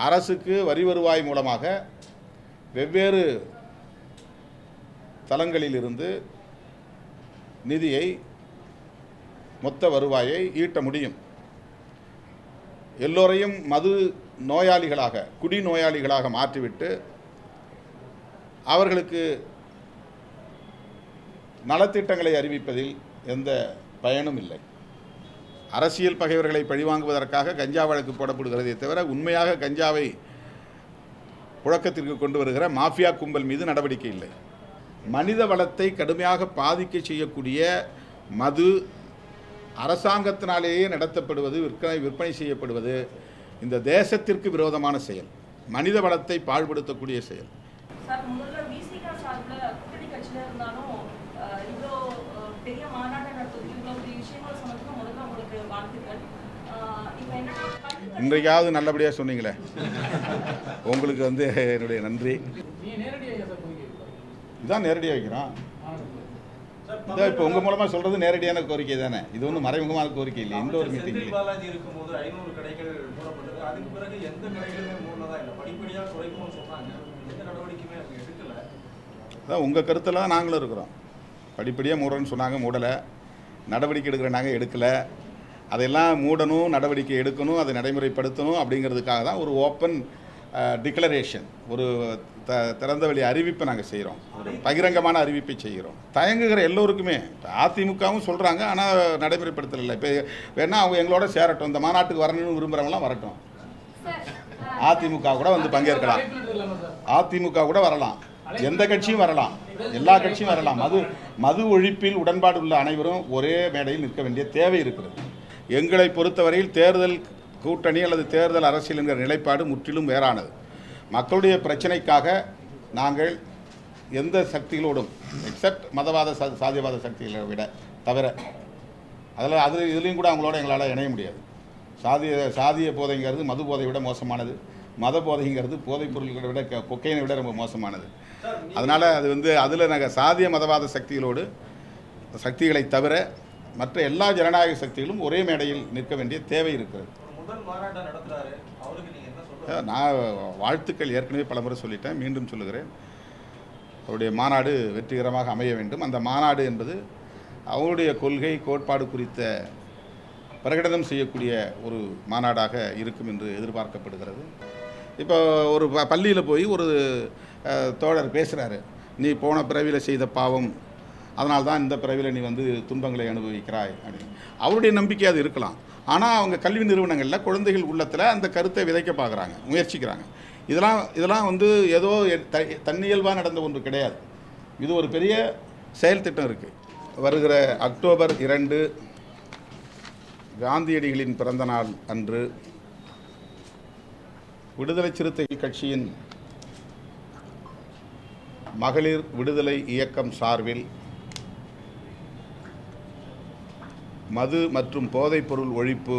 அரசுக்கு வரி வருவாய் மூலமாக வெவ்வேறு தளங்களிலிருந்து நிதியை மொத்த வருவாயை ஈட்ட முடியும். எல்லோரையும் மது நோயாளிகளாக குடி நோயாளிகளாக மாற்றிவிட்டு அவர்களுக்கு நலத்திட்டங்களை அறிவிப்பதில் எந்த பயனும் இல்லை. அரசியல் பகைவர்களை பழிவாங்குவதற்காக கஞ்சா வழக்கு போடப்படுகிறதே தவிர உண்மையாக கஞ்சாவை புழக்கத்திற்கு கொண்டு வருகிற மாஃபியா கும்பல் மீது நடவடிக்கை இல்லை. மனித வளத்தை கடுமையாக பாதிக்க செய்யக்கூடிய மது அரசாங்கத்தினாலேயே நடத்தப்படுவது, விற்பனை செய்யப்படுவது இந்த தேசத்திற்கு விரோதமான செயல், மனித வளத்தை பாழ்படுத்தக்கூடிய செயல். இன்றைக்காவது நல்லபடியாக சொன்னீங்களே, உங்களுக்கு என்னுடைய நன்றி. இதுதான் நேரடியாக வைக்கிறோம். இதான் இப்போ உங்கள் மூலமாக சொல்கிறது நேரடியான கோரிக்கை தானே, இது ஒன்றும் மறைமுகமான கோரிக்கை இல்லை. இந்த ஒரு மீட்டிங் அதான் உங்கள் கருத்தில் தான் நாங்களும் இருக்கிறோம். படிப்படியாக மூடணும்னு சொன்னாங்க, மூடலை. நடவடிக்கை எடுக்கிற நாங்கள் எடுக்கலை. அதெல்லாம் மூடணும், நடவடிக்கை எடுக்கணும், அதை நடைமுறைப்படுத்தணும் அப்படிங்கிறதுக்காக தான் ஒரு ஓப்பன் டிக்ளரேஷன், ஒரு திறந்தவெளி அறிவிப்பை நாங்கள் செய்கிறோம். ஒரு பகிரங்கமான அறிவிப்பை செய்கிறோம். தயங்குகிற எல்லோருக்குமே அதிமுகவும் சொல்கிறாங்க, ஆனால் நடைமுறைப்படுத்தலை. இப்போ வேணால் அவங்க எங்களோட சேரட்டும், இந்த மாநாட்டுக்கு வரணும்னு விரும்புகிறவங்களாம் வரட்டும். அதிமுக கூட பங்கேற்கலாம், அதிமுக கூட வரலாம், எந்த கட்சியும் வரலாம், எல்லா கட்சியும் வரலாம். மது ஒழிப்பில் உடன்பாடு உள்ள அனைவரும் ஒரே மேடையில் நிற்க வேண்டிய தேவை இருக்கிறது. எங்களை பொறுத்தவரையில் தேர்தல் கூட்டணி அல்லது தேர்தல் அரசியல் என்கிற நிலைப்பாடு முற்றிலும் வேறானது. மக்களுடைய பிரச்சனைக்காக நாங்கள் எந்த சக்திகளோடும் எக்ஸப்ட் மதவாத சாதியவாத சக்திகளை விட தவிர இதுலேயும் கூட அவங்களோட எங்களால் இணைய முடியாது. சாதிய போதைங்கிறது மது போதை விட மோசமானது, மத போதைங்கிறது போதைப் பொருட்களை விட கொக்கைனை விட ரொம்ப மோசமானது. அதனால் அதில் நாங்கள் சாதிய மதவாத சக்திகளை தவிர மற்ற எல்லா ஜனநாயக சக்திகளும் ஒரே மேடையில் நிற்க வேண்டிய தேவை இருக்கிறது. நான் வாழ்த்துக்கள் ஏற்கனவே பலமுறை சொல்லிட்டேன், மீண்டும் சொல்லுகிறேன். அவருடைய மாநாடு வெற்றிகரமாக அமைய வேண்டும். அந்த மாநாடு என்பது அவருடைய கொள்கை கோட்பாடு குறித்த பிரகடனம் செய்யக்கூடிய ஒரு மாநாடாக இருக்கும் என்று எதிர்பார்க்கப்படுகிறது. இப்போ ஒரு பள்ளியில் போய் ஒரு தோழர் பேசுகிறாரு, நீ போன பிறவியில் செய்த பாவம், அதனால தான் இந்த பிறவியில் நீ துன்பங்களை அனுபவிக்கிறாய் அப்படின்னு. அவருடைய நம்பிக்கை அது இருக்கலாம். ஆனால் அவங்க கல்வி நிறுவனங்களில் குழந்தைகள் உள்ளத்தில் அந்த கருத்தை விதைக்க பார்க்குறாங்க, முயற்சிக்கிறாங்க. இதெல்லாம் ஏதோ தன்னியல்பாக நடந்த ஒன்று கிடையாது. இது ஒரு பெரிய செயல் திட்டம் இருக்குது. வருகிற அக்டோபர் 2 காந்தியடிகளின் பிறந்த நாள் அன்று விடுதலை சிறுத்தைகள் கட்சியின் மகளிர் விடுதலை இயக்கம் சார்பில் மது மற்றும் போதைப்பொருள் ஒழிப்பு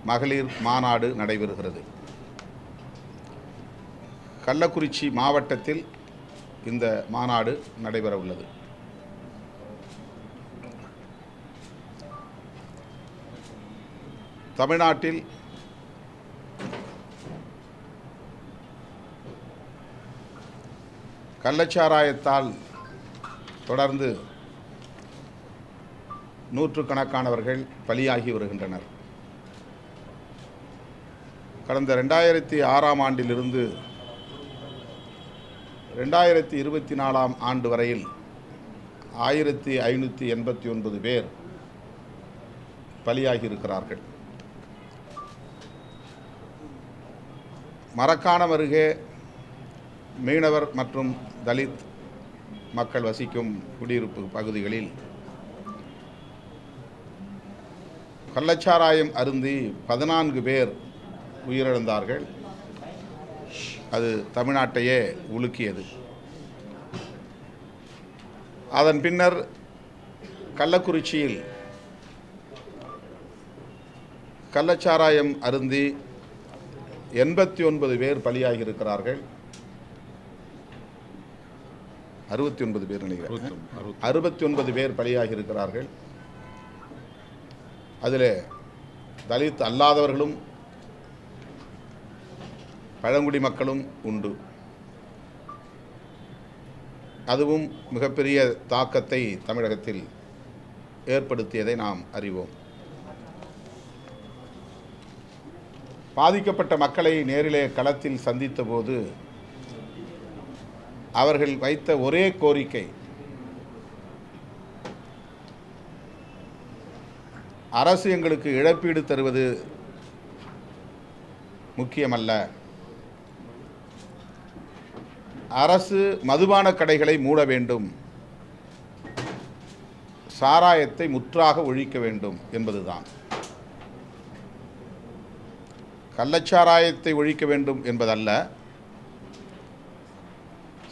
மகளிர் மாநாடு நடைபெறுகிறது. கள்ளக்குறிச்சி மாவட்டத்தில் இந்த மாநாடு நடைபெற உள்ளது. தமிழ்நாட்டில் கள்ளச்சாராயத்தால் தொடர்ந்து நூற்றுக்கணக்கானவர்கள் பலியாகி வருகின்றனர். கடந்த 2006ஆம் ஆண்டிலிருந்து 2024ஆம் ஆண்டு வரையில் 1589 பேர் பலியாகி இருக்கிறார்கள். மரக்காணம் அருகே மீனவர் மற்றும் தலித் மக்கள் வசிக்கும் குடியிருப்பு பகுதிகளில் கள்ளச்சாராயம் அருந்தி 14 பேர் உயிரிழந்தார்கள். அது தமிழ்நாட்டையே உலுக்கியது. அதன் பின்னர் கள்ளக்குறிச்சியில் கள்ளச்சாராயம் அருந்தி 89 பேர் பலியாகி இருக்கிறார்கள். 69 பேர் நினைக்கிறேன். 69 பேர் பலியாகி இருக்கிறார்கள். அதில் தலித் அல்லாதவர்களும் பழங்குடி மக்களும் உண்டு. அதுவும் மிகப்பெரிய தாக்கத்தை தமிழகத்தில் ஏற்படுத்தியதை நாம் அறிவோம். பாதிக்கப்பட்ட மக்களை நேரிலே களத்தில் சந்தித்த போது அவர்கள் வைத்த ஒரே கோரிக்கை, அரசு எங்களுக்கு இழப்பீடு தருவது முக்கியமல்ல, அரசு மதுபான கடைகளை மூட வேண்டும், சாராயத்தை முற்றாக ஒழிக்க வேண்டும் என்பதுதான். கள்ளச்சாராயத்தை ஒழிக்க வேண்டும் என்பதல்ல,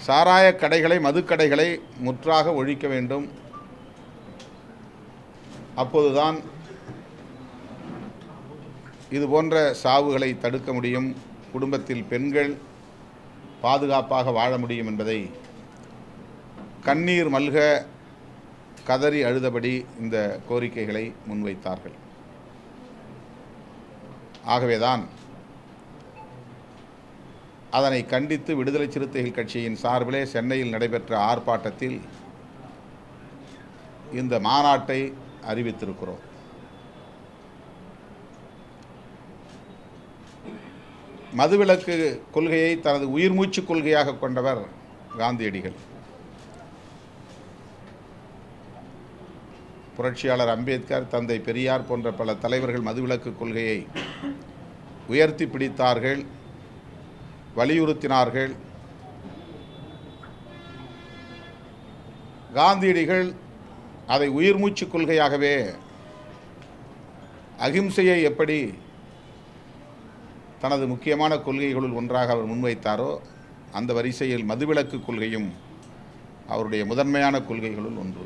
சாராய கடைகளை, மதுக்கடைகளை முற்றாக ஒழிக்க வேண்டும். அப்போதுதான் இது போன்ற சாவுகளை தடுக்க முடியும், குடும்பத்தில் பெண்கள் பாதுகாப்பாக வாழ முடியும் என்பதை கண்ணீர் மல்க கதறி அழுதபடி இந்த கோரிக்கைகளை முன்வைத்தார்கள். ஆகவேதான் அதனை கண்டித்து விடுதலை சிறுத்தைகள் கட்சியின் சார்பிலே சென்னையில் நடைபெற்ற ஆர்ப்பாட்டத்தில் இந்த மாநாட்டை அறிவித்திருக்கிறோம். மதுவிலக்கு கொள்கையை தனது உயிர்மூச்சு கொள்கையாக கொண்டவர் காந்தியடிகள். புரட்சியாளர் அம்பேத்கர், தந்தை பெரியார் போன்ற பல தலைவர்கள் மதுவிலக்கு கொள்கையை உயர்த்தி பிடித்தார்கள், வலியுறுத்தினார்கள். காந்தியடிகள் அதை உயிர்மூச்சு கொள்கையாகவே, அகிம்சையை எப்படி தனது முக்கியமான கொள்கைகளுள் ஒன்றாக அவர் முன்வைத்தாரோ, அந்த வரிசையில் மதுவிலக்கு கொள்கையும் அவருடைய முதன்மையான கொள்கைகளுள் ஒன்று.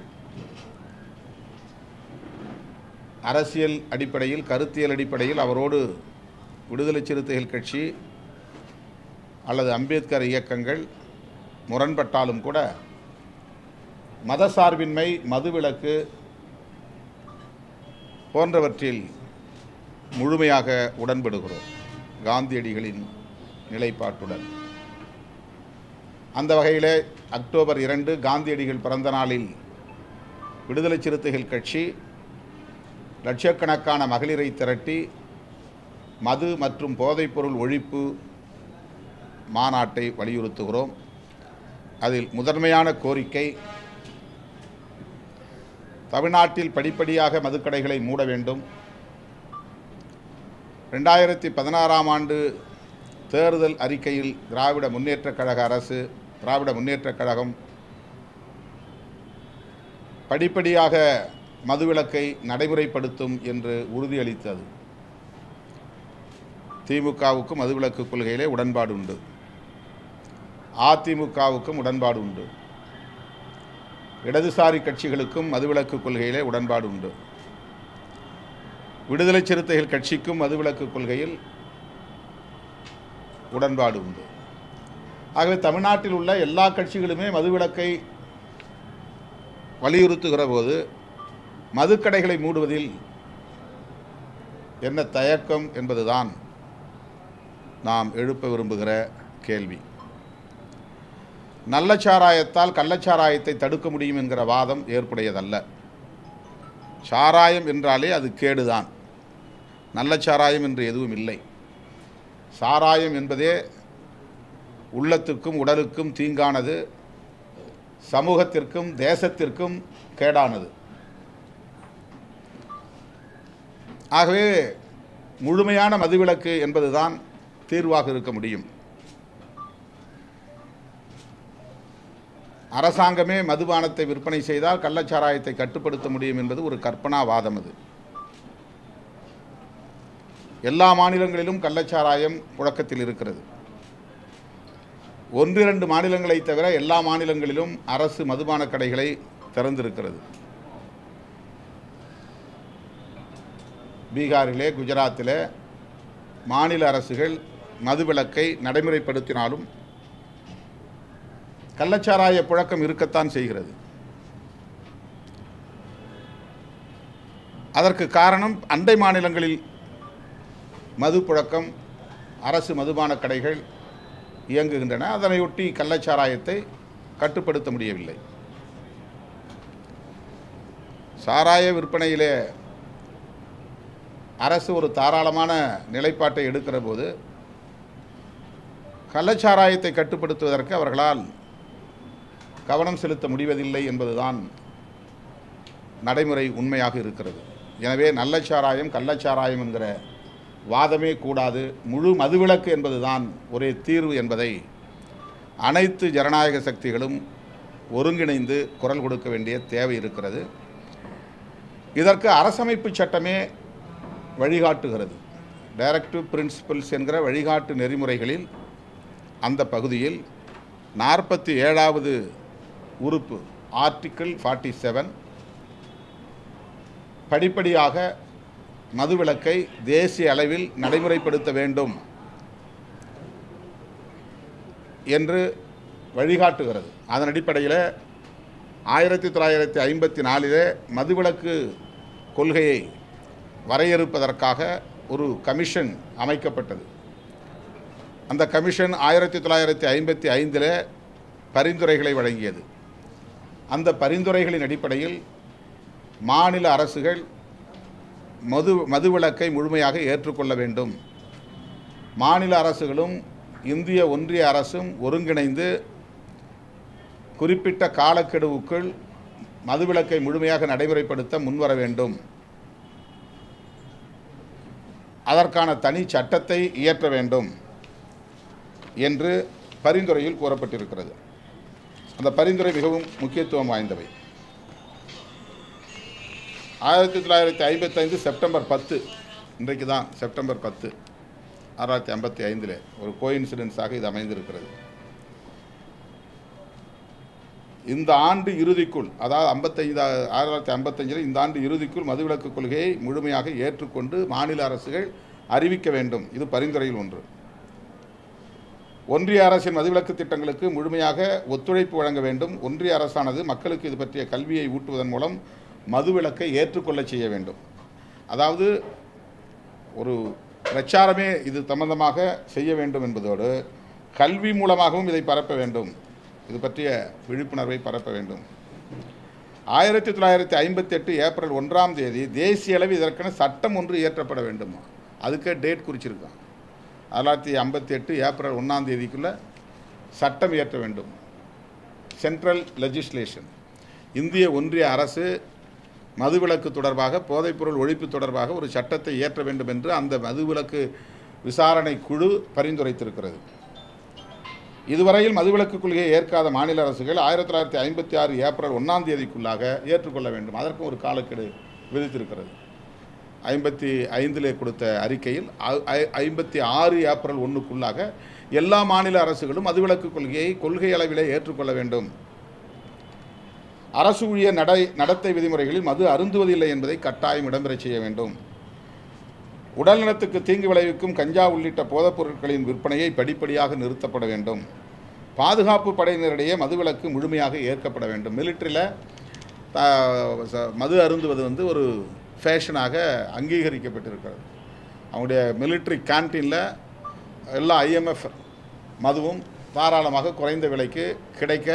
அரசியல் அடிப்படையில், கருத்தியல் அடிப்படையில் அவரோடு விடுதலை சிறுத்தைகள் கட்சி அல்லது அம்பேத்கர் இயக்கங்கள் முரண்பட்டாலும் கூட மதசார்பின்மை, மதுவிலக்கு போன்றவற்றில் முழுமையாக உடன்படுகிறோம் காந்தியடிகளின் நிலைப்பாட்டுடன். அந்த வகையிலே அக்டோபர் 2 காந்தியடிகள் பிறந்த நாளில் விடுதலை சிறுத்தைகள் கட்சி லட்சக்கணக்கான மகளிரை திரட்டி மது மற்றும் போதைப்பொருள் ஒழிப்பு மாநாட்டை வலியுறுத்துகிறோம். அதில் முதன்மையான கோரிக்கை, தமிழ்நாட்டில் படிப்படியாக மதுக்கடைகளை மூட வேண்டும். 2016ஆம் ஆண்டு தேர்தல் அறிக்கையில் திராவிட முன்னேற்றக் கழக அரசு, திராவிட முன்னேற்றக் கழகம் படிப்படியாக மதுவிலக்கை நடைமுறைப்படுத்தும் என்று உறுதியளித்தது. திமுகவுக்கும் மதுவிலக்கு கொள்கையிலே உடன்பாடு உண்டு, அதிமுகவுக்கும் உடன்பாடு உண்டு, இடதுசாரி கட்சிகளுக்கும் மதுவிலக்கு கொள்கையிலே உடன்பாடு உண்டு, விடுதலை சிறுத்தைகள் கட்சிக்கும் மதுவிலக்கு கொள்கையில் உடன்பாடு உண்டு. ஆகவே தமிழ்நாட்டில் உள்ள எல்லா கட்சிகளுமே மதுவிலக்கை வலியுறுத்துகிற போது மதுக்கடைகளை மூடுவதில் என்ன தயக்கம் என்பதுதான் நாம் எழுப்ப விரும்புகிற கேள்வி. நல்ல சாராயத்தால் கள்ளச்சாராயத்தை தடுக்க முடியும் என்கிற வாதம் ஏற்புடையதல்ல. சாராயம் என்றாலே அது கேடுதான், நல்ல சாராயம் என்று எதுவும் இல்லை. சாராயம் என்பதே உள்ளத்திற்கும் உடலுக்கும் தீங்கானது, சமூகத்திற்கும் தேசத்திற்கும் கேடானது. ஆகவே முழுமையான மதுவிலக்கு என்பதுதான் தீர்வாக இருக்க முடியும். அரசாங்கமே மதுபானத்தை விற்பனை செய்தால் கள்ளச்சாராயத்தை கட்டுப்படுத்த முடியும் என்பது ஒரு கற்பனாவாதம். அது எல்லா மாநிலங்களிலும் கள்ளச்சாராயம் புழக்கத்தில் இருக்கிறது. 1-2 மாநிலங்களை தவிர எல்லா மாநிலங்களிலும் அரசு மதுபான கடைகளை திறந்திருக்கிறது. பீகாரிலே, குஜராத்திலே மாநில அரசுகள் மதுவிலக்கை நடைமுறைப்படுத்தினாலும் கள்ளச்சாராய புழக்கம் இருக்கத்தான் செய்கிறது. அதற்கு காரணம் அண்டை மாநிலங்களில் மது புழக்கம் அரசு மதுபான கடைகள் இயங்குகின்றன. அதனையொட்டி கள்ளச்சாராயத்தை கட்டுப்படுத்த முடியவில்லை. சாராய விற்பனையிலே அரசு ஒரு தாராளமான நிலைப்பாட்டை எடுக்கிற போது கள்ளச்சாராயத்தை கட்டுப்படுத்துவதற்கு அவர்களால் கவனம் செலுத்த முடிவதில்லை என்பதுதான் நடைமுறை உண்மையாக இருக்கிறது. எனவே நல்ல சாராயம் கள்ளச்சாராயம் என்கிற வாதமே கூடாது, முழு மதுவிலக்கு என்பதுதான் ஒரே தீர்வு என்பதை அனைத்து ஜனநாயக சக்திகளும் ஒருங்கிணைந்து குரல் கொடுக்க வேண்டிய தேவை இருக்கிறது. இதற்கு அரசமைப்பு சட்டமே வழிகாட்டுகிறது. டைரக்டிவ் பிரின்சிபல்ஸ் என்கிற வழிகாட்டு நெறிமுறைகளில் அந்த பகுதியில் 47வது உறுப்பு ஆர்டிக்கிள் 47 படிப்படியாக மதுவிலக்கை தேசிய அளவில் நடைமுறைப்படுத்த வேண்டும் என்று வழிகாட்டுகிறது. அதன் அடிப்படையில் 1954 மதுவிலக்கு கொள்கையை வரையறுப்பதற்காக ஒரு கமிஷன் அமைக்கப்பட்டது. அந்த கமிஷன் 1955 பரிந்துரைகளை வழங்கியது. அந்த பரிந்துரைகளின் அடிப்படையில் மாநில அரசுகள் மதுவிலக்கை முழுமையாக ஏற்றுக்கொள்ள வேண்டும். மாநில அரசுகளும் இந்திய ஒன்றிய அரசும் ஒருங்கிணைந்து குறிப்பிட்ட காலக்கெடுவுக்குள் மதுவிலக்கை முழுமையாக நடைமுறைப்படுத்த முன்வர வேண்டும். அதற்கான தனி சட்டத்தை இயற்ற வேண்டும் என்று பரிந்துரையில் கூறப்பட்டிருக்கிறது. அந்த பரிந்துரை மிகவும் முக்கியத்துவம் வாய்ந்தவை. 1955 செப்டம்பர் 10, இன்றைக்கு தான் செப்டம்பர் 10, 1955 ஒரு கோயின்சிடென்ஸாக இது அமைந்திருக்கிறது. இந்த ஆண்டு இறுதிக்குள், அதாவது 1955 இந்த ஆண்டு இறுதிக்குள் மதுவிலக்கு கொள்கையை முழுமையாக ஏற்றுக்கொண்டு மாநில அரசுகள் அறிவிக்க வேண்டும். இது பரிந்துரையில் ஒன்று. ஒன்றிய அரசின் மதுவிலக்கு திட்டங்களுக்கு முழுமையாக ஒத்துழைப்பு வழங்க வேண்டும். ஒன்றிய அரசானது மக்களுக்கு இது பற்றிய கல்வியை ஊட்டுவதன் மூலம் மதுவிலக்கை ஏற்றுக்கொள்ள செய்ய வேண்டும். அதாவது ஒரு பிரச்சாரமே இது சம்பந்தமாக செய்ய வேண்டும் என்பதோடு கல்வி மூலமாகவும் இதை பரப்ப வேண்டும். இது பற்றிய விழிப்புணர்வை பரப்ப வேண்டும். 1958 ஏப்ரல் 1ஆம் தேதி தேசிய அளவில் இதற்கென சட்டம் ஒன்று இயற்றப்பட வேண்டும். அதுக்கு டேட் குறிச்சிருக்கான். 1958 ஏப்ரல் 1ஆம் தேதிக்குள்ளே சட்டம் இயற்ற வேண்டும். Central legislation. இந்திய ஒன்றிய அரசு மதுவிலக்கு தொடர்பாக, போதைப்பொருள் ஒழிப்பு தொடர்பாக ஒரு சட்டத்தை இயற்ற வேண்டும் என்று அந்த மதுவிலக்கு விசாரணை குழு பரிந்துரைத்திருக்கிறது. இதுவரையில் மதுவிலக்கு கொள்கையை ஏற்காத மாநில அரசுகள் 1956 ஏப்ரல் 1ஆம் தேதிக்குள்ளாக ஏற்றுக்கொள்ள வேண்டும். அதற்கும் ஒரு காலக்கெடு விதித்திருக்கிறது. 55 கொடுத்த அறிக்கையில் 56 ஏப்ரல் 1க்குள்ளாக எல்லா மாநில அரசுகளும் மதுவிலக்கு கொள்கையை கொள்கை அளவிலே ஏற்றுக்கொள்ள வேண்டும். அரசு ஊழிய நடத்தை விதிமுறைகளில் மது அருந்துவதில்லை என்பதை கட்டாயம் இடம்பெறச் செய்ய வேண்டும். உடல்நலத்துக்கு தீங்கு விளைவிக்கும் கஞ்சா உள்ளிட்ட போதைப் பொருட்களின் விற்பனையை படிப்படியாக நிறுத்தப்பட வேண்டும். பாதுகாப்பு படையினரிடையே மதுவிலக்கு முழுமையாக ஏற்கப்பட வேண்டும். மிலிட்ரியில் மது அருந்துவது ஒரு ஃபேஷனாக அங்கீகரிக்கப்பட்டிருக்கிறது. அவங்களுடைய மிலிட்ரி கேன்டீனில் எல்லா IMF மதுவும் தாராளமாக குறைந்த விலைக்கு கிடைக்க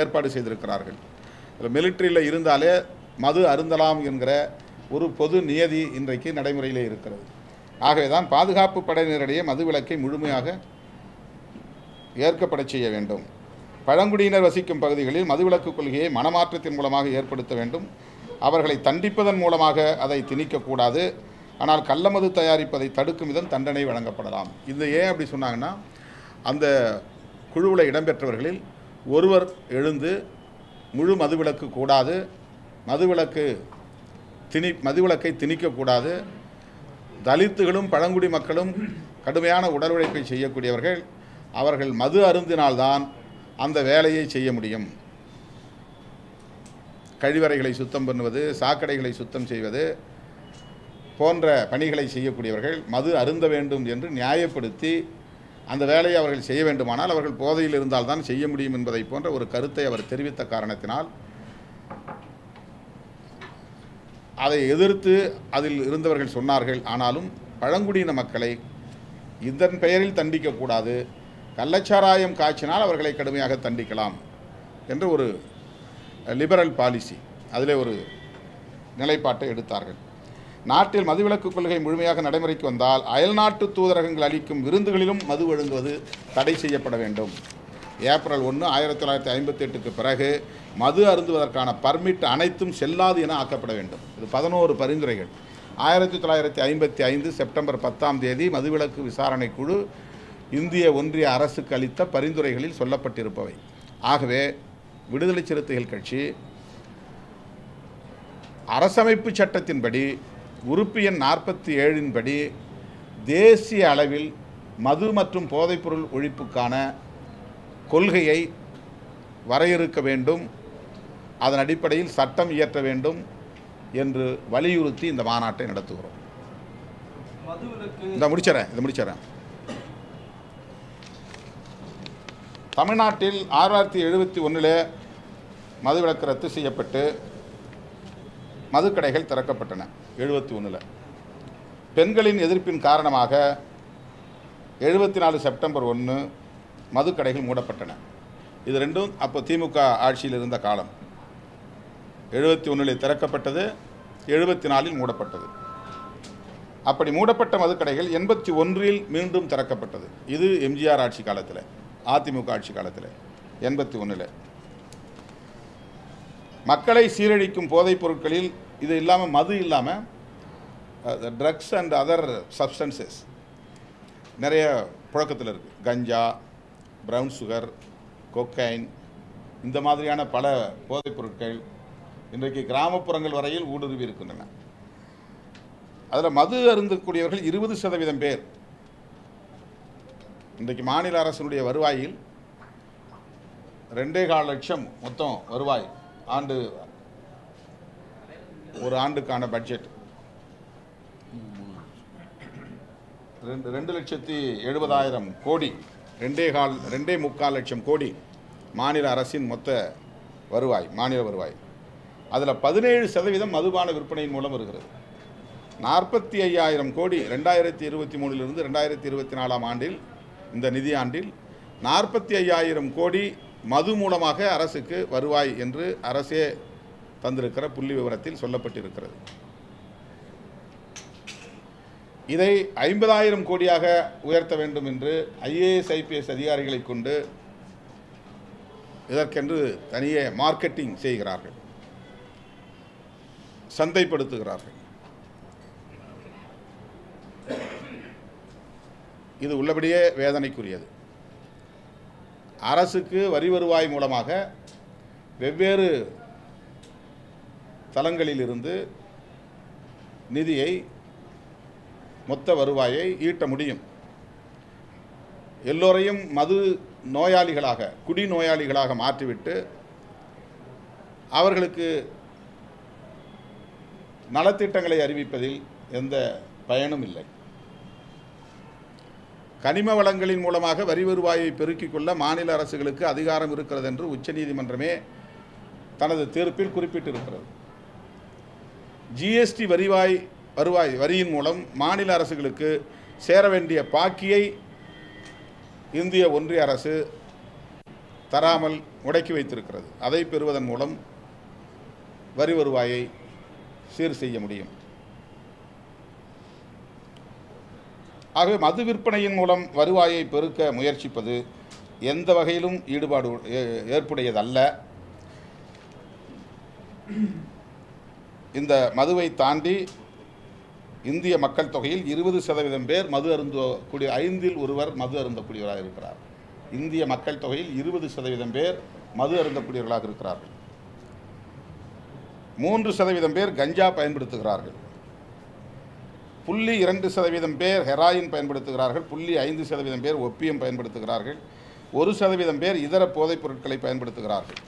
ஏற்பாடு செய்திருக்கிறார்கள். மிலிட்ரியில் இருந்தாலே மது அருந்தலாம் என்கிற ஒரு பொது நியதி இன்றைக்கு நடைமுறையிலே இருக்கிறது. ஆகவே தான் பாதுகாப்பு படையினரிடையே மதுவிலக்கை முழுமையாக ஏற்கப்பட செய்ய வேண்டும். பழங்குடியினர் வசிக்கும் பகுதிகளில் மதுவிலக்கு கொள்கையை மனமாற்றத்தின் மூலமாக ஏற்படுத்த வேண்டும். அவர்களை தண்டிப்பதன் மூலமாக அதை திணிக்கக்கூடாது. ஆனால் கள்ளமது தயாரிப்பதை தடுக்கும் விதம் தண்டனை வழங்கப்படலாம். இது ஏன் அப்படி சொன்னாங்கன்னா, அந்த குழுவில் இடம்பெற்றவர்களில் ஒருவர் எழுந்து முழு மதுவிலக்கு கூடாது, மதுவிலக்கை திணிக்கக்கூடாது, தலித்துகளும் பழங்குடி மக்களும் கடுமையான உடல் உழைப்பை செய்யக்கூடியவர்கள், அவர்கள் மது அருந்தினால்தான் அந்த வேலையை செய்ய முடியும். கழிவறைகளை சுத்தம் பண்ணுவது, சாக்கடைகளை சுத்தம் செய்வது போன்ற பணிகளை செய்யக்கூடியவர்கள் மது அருந்த வேண்டும் என்று நியாயப்படுத்தி அந்த வேலையை அவர்கள் செய்ய வேண்டுமானால் அவர்கள் போதையில் இருந்தால்தான் செய்ய முடியும் என்பதை போன்ற ஒரு கருத்தை அவர் தெரிவித்த காரணத்தினால் அதை எதிர்த்து அதில் இருந்தவர்கள் சொன்னார்கள். ஆனாலும் பழங்குடியின மக்களை இதன் பெயரில் தண்டிக்கக்கூடாது, கள்ளச்சாராயம் காய்ச்சினால் அவர்களை கடுமையாக தண்டிக்கலாம் என்று ஒரு லிபரல் பாலிசி, அதிலே ஒரு நிலைப்பாட்டை எடுத்தார்கள். நாட்டில் மதுவிலக்கு கொள்கை முழுமையாக நடைமுறைக்கு வந்தால் அயல்நாட்டு தூதரகங்கள் அளிக்கும் விருந்துகளிலும் மது வழங்குவது தடை செய்யப்பட வேண்டும். ஏப்ரல் 1, 1958க்கு பிறகு மது அருந்துவதற்கான பர்மிட் அனைத்தும் செல்லாது என ஆக்கப்பட வேண்டும். இது 11 பரிந்துரைகள். 1955 செப்டம்பர் 10ஆம் தேதி மதுவிலக்கு விசாரணை குழு இந்திய ஒன்றிய அரசுக்கு அளித்த பரிந்துரைகளில் சொல்லப்பட்டிருப்பவை. ஆகவே விடுதலை சிறுத்தைகள் கட்சி அரசமைப்பு சட்டத்தின்படி உறுப்பு எண் 47 படி தேசிய அளவில் மது மற்றும் போதைப்பொருள் ஒழிப்புக்கான கொள்கையை வரையறுக்க வேண்டும், அதன் அடிப்படையில் சட்டம் இயற்ற வேண்டும் என்று வலியுறுத்தி இந்த மாநாட்டை நடத்துகிறோம். இதை முடிச்சிடறேன். தமிழ்நாட்டில் 1971 மதுவிலக்கு ரத்து செய்யப்பட்டு மதுக்கடைகள் திறக்கப்பட்டன. 71 பெண்களின் எதிர்ப்பின் காரணமாக 74 செப்டம்பர் 1 மதுக்கடைகள் மூடப்பட்டன. இது ரெண்டும் அப்போ திமுக ஆட்சியில் இருந்த காலம். 71 திறக்கப்பட்டது, 74 மூடப்பட்டது. அப்படி மூடப்பட்ட மதுக்கடைகள் 81 மீண்டும் திறக்கப்பட்டது. இது எம்ஜிஆர் ஆட்சி காலத்தில், அதிமுக ஆட்சி காலத்தில் 81. மக்களை சீரழிக்கும் போதைப் பொருட்களில் இது இல்லாமல் மது இல்லாமல் ட்ரக்ஸ் அண்ட் அதர் சப்ஸ்டன்சஸ் நிறைய புழக்கத்தில் இருக்குது. கஞ்சா, ப்ரவுன் சுகர், கொக்கைன், இந்த மாதிரியான பல போதைப் பொருட்கள் இன்றைக்கு கிராமப்புறங்கள் வரையில் ஊடுருவி இருக்கின்றன. அதில் மது அருந்தக்கூடியவர்கள் 20% பேர். இன்றைக்கு மாநில அரசினுடைய வருவாயில் 2.25 லட்சம் மொத்தம் வருவாய், ஒரு ஆண்டுக்கான பட்ஜெட் 2,70,000 கோடி, 2.25 லட்சம் கோடி மாநில அரசின் மொத்த வருவாய், மாநில வருவாய். அதில் 17% மதுபான விற்பனையின் மூலம் வருகிறது. 45,000 கோடி 2023 2024 ஆண்டில், இந்த நிதியாண்டில் 45,000 கோடி மது மூலமாக அரசுக்கு வருவாய் என்று அரசே தந்திருக்கிற புள்ளி விவரத்தில் சொல்லப்பட்டிருக்கிறது. இதை 50,000 கோடியாக உயர்த்த வேண்டும் என்று IAS IPS அதிகாரிகளை கொண்டு இதற்கென்று தனியே மார்க்கெட்டிங் செய்கிறார்கள், சந்தைப்படுத்துகிறார்கள். இது உள்ளபடியே வேதனைக்குரியது. அரசுக்கு வரி வருவாய் மூலமாக வெவ்வேறு தளங்களிலிருந்து நிதியை, மொத்த வருவாயை ஈட்ட முடியும். எல்லோரையும் மது நோயாளிகளாக, குடி நோயாளிகளாக மாற்றிவிட்டு அவர்களுக்கு நலத்திட்டங்களை அறிவிப்பதில் எந்த பயனும் இல்லை. கனிம வளங்களின் மூலமாக வரி வருவாயை பெருக்கிக் கொள்ள மாநில அரசுகளுக்கு அதிகாரம் இருக்கிறது என்று உச்சநீதிமன்றமே தனது தீர்ப்பில் குறிப்பிட்டிருக்கிறது. GST வரியின் மூலம் மாநில அரசுகளுக்கு சேர வேண்டிய பாக்கியை இந்திய ஒன்றிய அரசு தராமல் முடக்கி வைத்திருக்கிறது. அதை பெறுவதன் மூலம் வரி வருவாயை சீர் செய்ய முடியும். ஆகவே மது விற்பனையின் மூலம் வருவாயை பெருக்க முயற்சிப்பது எந்த வகையிலும் ஈடுபாடு ஏற்புடையதல்ல. இந்த மதுவை தாண்டி இந்திய மக்கள் தொகையில் 20% பேர் மது அருந்தக்கூடிய, 5இல் ஒருவர் மது அருந்தக்கூடியவராக இருக்கிறார். இந்திய மக்கள் தொகையில் 20% பேர் மது அருந்தக்கூடியவர்களாக இருக்கிறார்கள். 3% பேர் கஞ்சா பயன்படுத்துகிறார்கள். 0.2% பேர் ஹெராயின் பயன்படுத்துகிறார்கள். 0.5% பேர் ஒப்பியம் பயன்படுத்துகிறார்கள். 1% பேர் இதர போதைப் பொருட்களை பயன்படுத்துகிறார்கள்.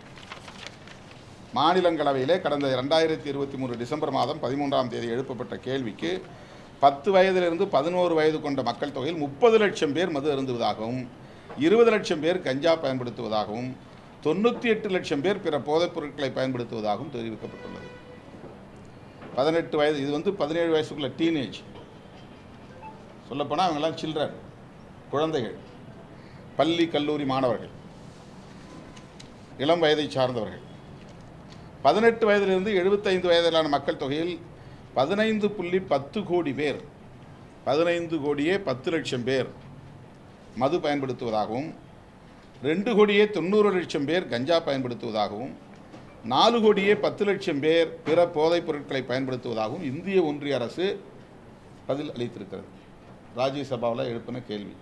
மாநிலங்களவையிலே கடந்த 2023 டிசம்பர் மாதம் 13ஆம் தேதி எழுப்பப்பட்ட கேள்விக்கு 10 வயதிலிருந்து 11 வயது கொண்ட மக்கள் தொகையில் 30 லட்சம் பேர் மது அருந்துவதாகவும், 20 லட்சம் பேர் கஞ்சா பயன்படுத்துவதாகவும், 98 லட்சம் பேர் பிற போதைப் பொருட்களை பயன்படுத்துவதாகவும் தெரிவிக்கப்பட்டுள்ளது. 18 வயது, இது 17 வயசுக்குள்ள டீனேஜ், சொல்லப்போனால் அவங்கெல்லாம் சில்ட்ரன். குழந்தைகள், பள்ளி கல்லூரி மாணவர்கள், இளம் வயதை சார்ந்தவர்கள், 18 வயதிலிருந்து 75 வயதிலான மக்கள் தொகையில் 15.10 கோடி பேர், 15 கோடியே 10 லட்சம் பேர் மது பயன்படுத்துவதாகவும், 2 கோடியே 90 லட்சம் பேர் கஞ்சா பயன்படுத்துவதாகவும், 4 கோடியே 10 லட்சம் பேர் பிற போதைப் பொருட்களை பயன்படுத்துவதாகவும் இந்திய ஒன்றிய அரசு பதில் அளித்திருக்கிறது. ராஜ்யசபாவில் எழுப்பின கேள்வி.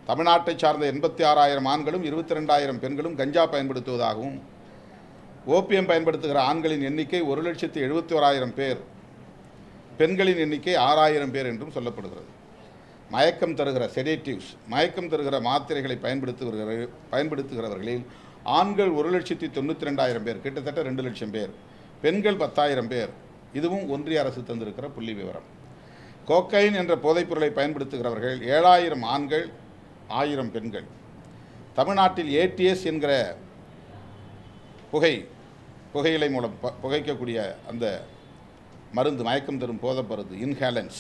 தமிழ்நாட்டை சார்ந்த 86,000 ஆண்களும் 22,000 பெண்களும் கஞ்சா பயன்படுத்துவதாகவும், ஓபியம் பயன்படுத்துகிற ஆண்களின் எண்ணிக்கை 1,71,000 பேர், பெண்களின் எண்ணிக்கை 6,000 பேர் என்றும் சொல்லப்படுகிறது. மயக்கம் தருகிற செடேட்டிவ்ஸ், மயக்கம் தருகிற மாத்திரைகளை பயன்படுத்துகிறவர்களில் ஆண்கள் 1,92,000 பேர், கிட்டத்தட்ட 2 லட்சம் பேர், பெண்கள் 10,000 பேர். இதுவும் ஒன்றிய அரசு தந்திருக்கிற புள்ளி விவரம். கோக்கைன் என்ற போதைப்பொருளை பயன்படுத்துகிறவர்கள் 7,000 ஆண்கள், 1000 பெண்கள். தமிழ்நாட்டில் ஏடிஎஸ் என்கிற புகையிலை மூலம் புகைக்கக்கூடிய அந்த மருந்து, மயக்கம் தரும் போதை மருந்து, இன்ஹேலன்ஸ்,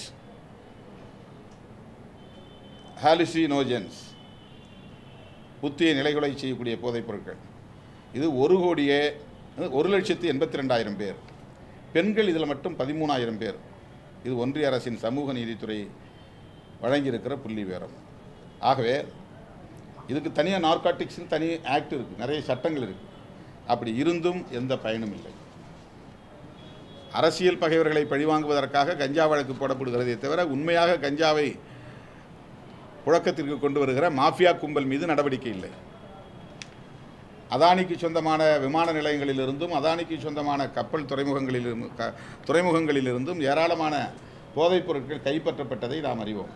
ஹாலுசினோஜன்ஸ், புத்திய நிலைகளை செய்யக்கூடிய போதைப் பொருட்கள், இது 1,82,000 பேர். பெண்கள் இதில் மட்டும் 13,000 பேர். இது ஒன்றிய அரசின் சமூக நீதித்துறை வழங்கியிருக்கிற புள்ளி விவரம். ஆகவே இதுக்கு தனியாக நார்காட்டிக்ஸ்னு தனி ஆக்ட் இருக்குது, நிறைய சட்டங்கள் இருக்குது. அப்படி இருந்தும் எந்த பயனும் இல்லை. அரசியல் பகைவர்களை பழிவாங்குவதற்காக கஞ்சா வழக்கு போடப்படுகிறதே தவிர உண்மையாக கஞ்சாவை புழக்கத்திற்கு கொண்டு வருகிற மாஃபியா கும்பல் மீது நடவடிக்கை இல்லை. அதானிக்கு சொந்தமான விமான நிலையங்களிலிருந்தும், அதானிக்கு சொந்தமான கப்பல் துறைமுகங்களிலிருந்தும் ஏராளமான போதைப் பொருட்கள் கைப்பற்றப்பட்டதை நாம் அறிவோம்.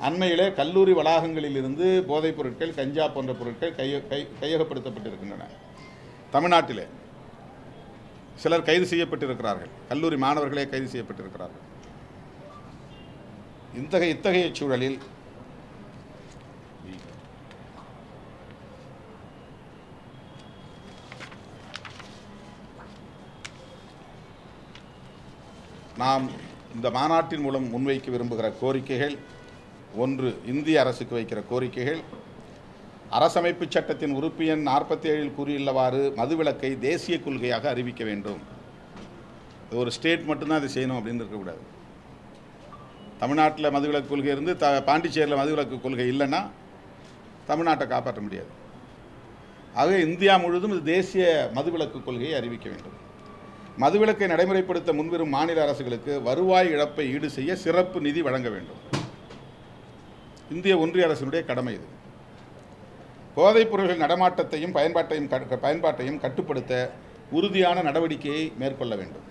அண்மையிலே கல்லூரி வளாகங்களிலிருந்து போதைப் பொருட்கள், கஞ்சா போன்ற பொருட்கள் கையகப்படுத்தப்பட்டிருக்கின்றன. தமிழ்நாட்டிலே சிலர் கைது செய்யப்பட்டிருக்கிறார்கள், கல்லூரி மாணவர்களே கைது செய்யப்பட்டிருக்கிறார்கள். இத்தகைய சூழலில் நாம் இந்த மாநாட்டின் மூலம் முன்வைக்க விரும்புகிற கோரிக்கைகள், ஒன்று, இந்திய அரசுக்கு வைக்கிற கோரிக்கைகள், அரசமைப்பு சட்டத்தின் உறுப்பு எண் 47 கூறியுள்ளவாறு மதுவிலக்கை தேசிய கொள்கையாக அறிவிக்க வேண்டும். ஒரு ஸ்டேட் மட்டும்தான் அதை செய்யணும் அப்படின்னு இருக்கக்கூடாது. தமிழ்நாட்டில் மதுவிலக்கு கொள்கை இருந்து பாண்டிச்சேரியில் மதுவிலக்கு கொள்கை இல்லைன்னா தமிழ்நாட்டை காப்பாற்ற முடியாது. ஆக இந்தியா முழுவதும் இது தேசிய மதுவிலக்கு கொள்கையை அறிவிக்க வேண்டும். மதுவிலக்கை நடைமுறைப்படுத்த முன்வரும் மாநில அரசுகளுக்கு வருவாய் இழப்பை ஈடு செய்ய சிறப்பு நிதி வழங்க வேண்டும். இந்திய ஒன்றிய அரசினுடைய கடமை இது. போதைப் பொருள்கள் நடமாட்டத்தையும் பயன்பாட்டையும் கட்டுப்படுத்த உறுதியான நடவடிக்கையை மேற்கொள்ள வேண்டும்.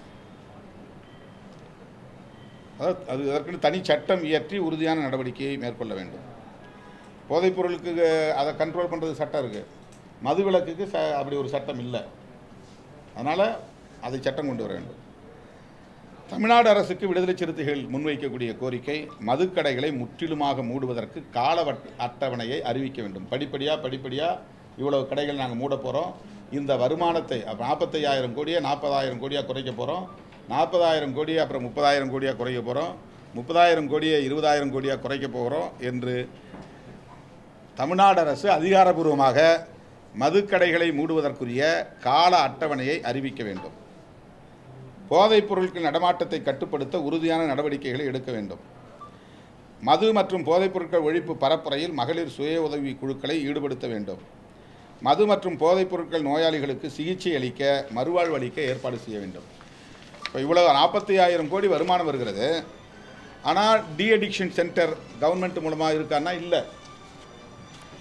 அதாவது அதற்கு தனி சட்டம் இயற்றி உறுதியான நடவடிக்கையை மேற்கொள்ள வேண்டும். போதைப் பொருளுக்கு அதை கண்ட்ரோல் பண்ணுறது சட்டம் இருக்குது, மதுவிலக்குக்கு அப்படி ஒரு சட்டம் இல்லை. அதனால் அதை சட்டம் கொண்டு வர வேண்டும். தமிழ்நாடு அரசுக்கு விடுதலை சிறுத்தைகள் முன்வைக்கக்கூடிய கோரிக்கை, மதுக்கடைகளை முற்றிலுமாக மூடுவதற்கு கால அட்டவணையை அறிவிக்க வேண்டும். படிப்படியாக இவ்வளவு கடைகள் நாங்கள் மூட போகிறோம், இந்த வருமானத்தை 45,000 கோடியை 40,000 கோடியாக குறைக்க போகிறோம், 40,000 கோடியை அப்புறம் 30,000 கோடியாக குறைக்க போகிறோம், 30,000 கோடியை 20,000 கோடியாக குறைக்க போகிறோம் என்று தமிழ்நாடு அரசு அதிகாரபூர்வமாக மதுக்கடைகளை மூடுவதற்குரிய கால அட்டவணையை அறிவிக்க வேண்டும். போதைப் பொருட்கள் நடமாட்டத்தை கட்டுப்படுத்த உறுதியான நடவடிக்கைகளை எடுக்க வேண்டும். மது மற்றும் போதைப் பொருட்கள் ஒழிப்பு பரப்புரையில் மகளிர் சுய உதவி குழுக்களை ஈடுபடுத்த வேண்டும். மது மற்றும் போதைப் பொருட்கள் நோயாளிகளுக்கு சிகிச்சை அளிக்க, மறுவாழ்வு அளிக்க ஏற்பாடு செய்ய வேண்டும். இப்போ இவ்வளவு 45,000 கோடி வருமானம் வருகிறது. ஆனால் அடிக்ஷன் சென்டர் கவர்மெண்ட் மூலமாக இருக்கான்னா இல்லை,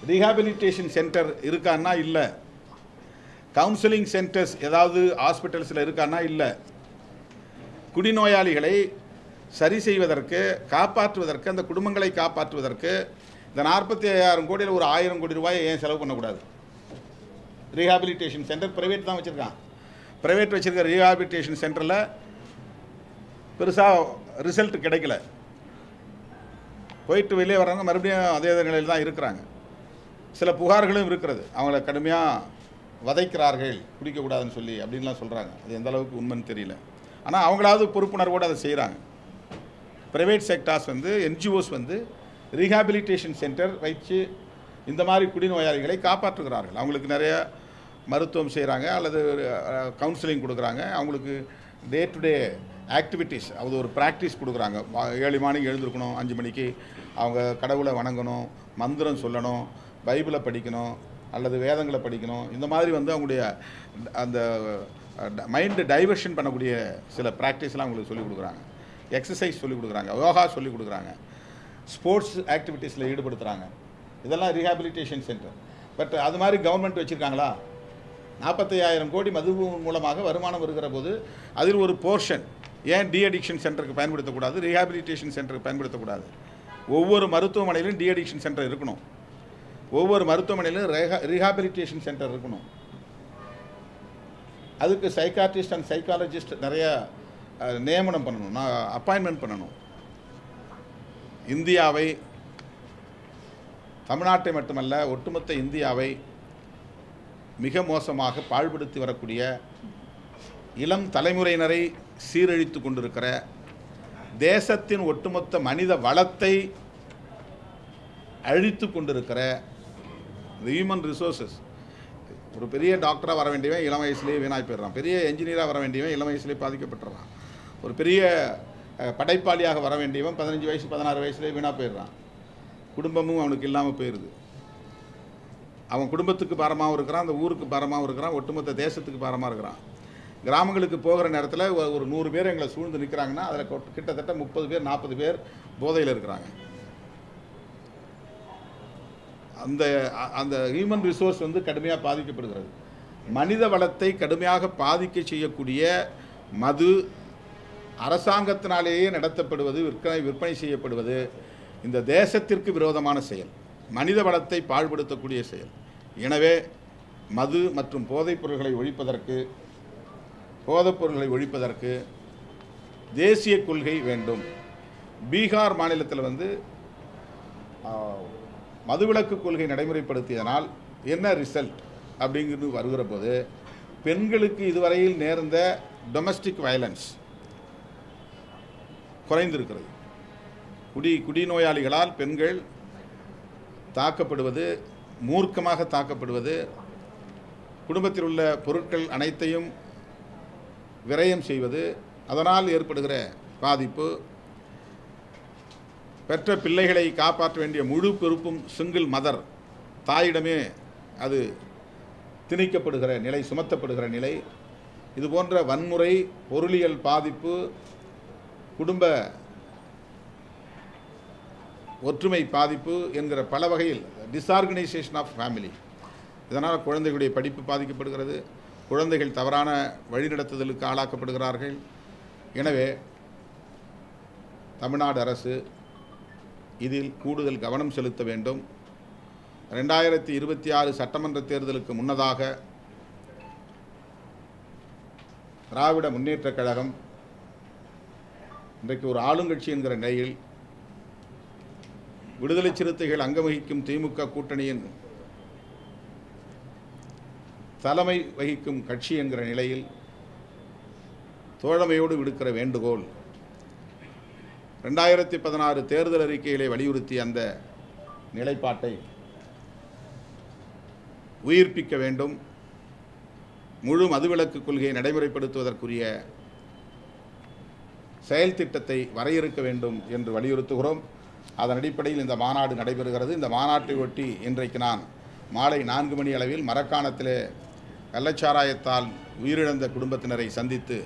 ரீஹாபிலிட்டேஷன் சென்டர் இருக்கான்னா இல்லை, கவுன்சிலிங் சென்டர்ஸ் ஏதாவது ஹாஸ்பிட்டல்ஸில் இருக்கான்னா இல்லை. குடிநோயாளிகளை சரி செய்வதற்கு, காப்பாற்றுவதற்கு, அந்த குடும்பங்களை காப்பாற்றுவதற்கு இந்த 45,000 கோடியில் ஒரு 1,000 கோடி ரூபாயை ஏன் செலவு பண்ணக்கூடாது? ரீஹாபிலிட்டேஷன் சென்டர் ப்ரைவேட் தான் வச்சுருக்கான். ப்ரைவேட் வச்சுருக்க ரீஹாபிலிட்டேஷன் சென்டரில் பெருசாக ரிசல்ட் கிடைக்கல. போயிட்டு வெளியே வர்றவங்க மறுபடியும் அதே நிலையில் தான் இருக்கிறாங்க. சில புகார்களும் இருக்கிறது, அவங்கள கடுமையாக வதைக்கிறார்கள் குடிக்கக்கூடாதுன்னு சொல்லி அப்படின்லாம் சொல்கிறாங்க. அது எந்த அளவுக்கு உண்மைன்னு தெரியல. ஆனால் அவங்களாவது பொறுப்புணர்வோடு அதை செய்கிறாங்க. ப்ரைவேட் செக்டார்ஸ் வந்து என்ஜிஓஸ் வந்து ரீஹாபிலிட்டேஷன் சென்டர் வச்சு இந்த மாதிரி குடிநோயாளிகளை காப்பாற்றுகிறார்கள். அவங்களுக்கு நிறைய மருத்துவம் செய்கிறாங்க அல்லது கவுன்சிலிங் கொடுக்குறாங்க. அவங்களுக்கு டே டு டே ஆக்டிவிட்டீஸ், அது ஒரு ப்ராக்டிஸ் கொடுக்குறாங்க. 7 மணிக்கு எழுந்திருக்கணும், 5 மணிக்கு அவங்க கடவுளை வணங்கணும், மந்திரம் சொல்லணும், பைபிளை படிக்கணும் அல்லது வேதங்களை படிக்கணும். இந்த மாதிரி வந்து அவங்களுடைய அந்த மைண்டு டைவர்ஷன் பண்ணக்கூடிய சில ப்ராக்டிஸ்லாம் அவங்களுக்கு சொல்லிக் கொடுக்குறாங்க. எக்ஸசைஸ் சொல்லிக் கொடுக்குறாங்க, யோகா சொல்லிக் கொடுக்குறாங்க, ஸ்போர்ட்ஸ் ஆக்டிவிட்டீஸில் ஈடுபடுத்துகிறாங்க. இதெல்லாம் ரீஹாபிலிட்டேஷன் சென்டர். பட் அது மாதிரி கவர்மெண்ட் வச்சுருக்காங்களா? 45,000 கோடி மது மூலமாக வருமானம் வருகிற போது அதில் ஒரு போர்ஷன் ஏன் டி அடிக்ஷன் சென்டருக்கு பயன்படுத்தக்கூடாது, ரீஹாபிலிட்டேஷன் சென்டருக்கு பயன்படுத்தக்கூடாது? ஒவ்வொரு மருத்துவமனையிலும் டி அடிக்ஷன் சென்டர் இருக்கணும், ஒவ்வொரு மருத்துவமனையிலும் ரீஹாபிலிட்டேஷன் சென்டர் இருக்கணும். அதுக்கு சைக்காட்ரிஸ்ட் அண்ட் சைக்காலஜிஸ்ட் நிறைய நியமனம் பண்ணணும், அப்பாயின்மெண்ட் பண்ணணும். இந்தியாவை, தமிழ்நாட்டை மட்டுமல்ல ஒட்டுமொத்த இந்தியாவை மிக மோசமாக பாழ்படுத்தி வரக்கூடிய, இளம் தலைமுறையினரை சீரழித்து கொண்டிருக்கிற, தேசத்தின் ஒட்டுமொத்த மனித வளத்தை அழித்து கொண்டிருக்கிற ஹியூமன் ரிசோர்ஸஸ். ஒரு பெரிய டாக்டராக வர வேண்டியவன் இளம் வயசுலேயே வீணாய் போயிடுறான், பெரிய என்ஜினியராக வர வேண்டியவன் இளம் வயசுலேயே பாதிக்கப்பட்டுறான், ஒரு பெரிய படைப்பாளியாக வர வேண்டியவன் 15 வயசு 16 வயசுலேயே வீணாக போயிடுறான். குடும்பமும் அவனுக்கு இல்லாமல் போயிடுது. அவன் குடும்பத்துக்கு பாரமாகவும் இருக்கிறான், அந்த ஊருக்கு பாரமாகவும் இருக்கிறான், ஒட்டுமொத்த தேசத்துக்கு பாரமாக இருக்கிறான். கிராமங்களுக்கு போகிற நேரத்தில் ஒரு 100 பேர் எங்களை சூழ்ந்து நிற்கிறாங்கன்னா அதில் கிட்டத்தட்ட 30 பேர் 40 பேர் போதையில் இருக்கிறாங்க. அந்த அந்த ஹியூமன் ரிசோர்ஸ் வந்து கடுமையாக பாதிக்கப்படுகிறது. மனித வளத்தை கடுமையாக பாதிக்க செய்யக்கூடிய மது அரசாங்கத்தினாலேயே நடத்தப்படுவது, விற்பனை செய்யப்படுவது இந்த தேசத்திற்கு விரோதமான செயல், மனித வளத்தை பாழ்படுத்தக்கூடிய செயல். எனவே மது மற்றும் போதைப் பொருட்களை ஒழிப்பதற்கு தேசிய கொள்கை வேண்டும். பீகார் மாநிலத்தில் வந்து மதுவிலக்கு கொள்கை நடைமுறைப்படுத்தியதனால் என்ன ரிசல்ட் அப்படிங்கிறது வருகிற போது, பெண்களுக்கு இதுவரையில் நேர்ந்த டொமஸ்டிக் வயலன்ஸ் குறைந்திருக்கிறது. குடிநோயாளிகளால் பெண்கள் தாக்கப்படுவது, மூர்க்கமாக தாக்கப்படுவது, குடும்பத்தில் உள்ள பொருட்கள் அனைத்தையும் விரயம் செய்வது, அதனால் ஏற்படுகிற பாதிப்பு, பெற்ற பிள்ளைகளை காப்பாற்ற வேண்டிய முழு பொறுப்பும் சிங்கிள் மதர், தாயிடமே அது திணிக்கப்படுகிற நிலை, சுமத்தப்படுகிற நிலை, இது போன்ற வன்முறை, பொருளியல் பாதிப்பு, குடும்ப ஒற்றுமை பாதிப்பு என்கிற பல வகையில் டிஸ்ஆர்கனைசேஷன் ஆஃப் ஃபேமிலி. இதனால் குழந்தைகளுடைய படிப்பு பாதிக்கப்படுகிறது, குழந்தைகள் தவறான வழிநடத்துதலுக்கு ஆளாக்கப்படுகிறார்கள். எனவே தமிழ்நாடு அரசு இதில் கூடுதல் கவனம் செலுத்த வேண்டும். 2026 சட்டமன்ற தேர்தலுக்கு முன்னதாக திராவிட முன்னேற்றக் கழகம் இன்றைக்கு ஒரு ஆளுங்கட்சி என்கிற நிலையில் விடுதலை சிறுத்தைகள் அங்கவகிக்கும் திமுக கூட்டணியின் தலைமை வகிக்கும் கட்சி என்கிற நிலையில் தோழமையோடு விடுக்கிற வேண்டுகோள், 2016 தேர்தல் அறிக்கையிலே வலியுறுத்திய அந்த நிலைப்பாட்டை உயிர்ப்பிக்க வேண்டும். முழு மதுவிலக்கு கொள்கையை நடைமுறைப்படுத்துவதற்குரிய செயல் திட்டத்தை வரையறுக்க வேண்டும் என்று வலியுறுத்துகிறோம். அதன் அடிப்படையில் இந்த மாநாடு நடைபெறுகிறது. இந்த மாநாட்டை ஒட்டி இன்றைக்கு நான் மாலை 4 மணி அளவில் மரக்காணத்திலே கள்ளச்சாராயத்தால் உயிரிழந்த குடும்பத்தினரை சந்தித்து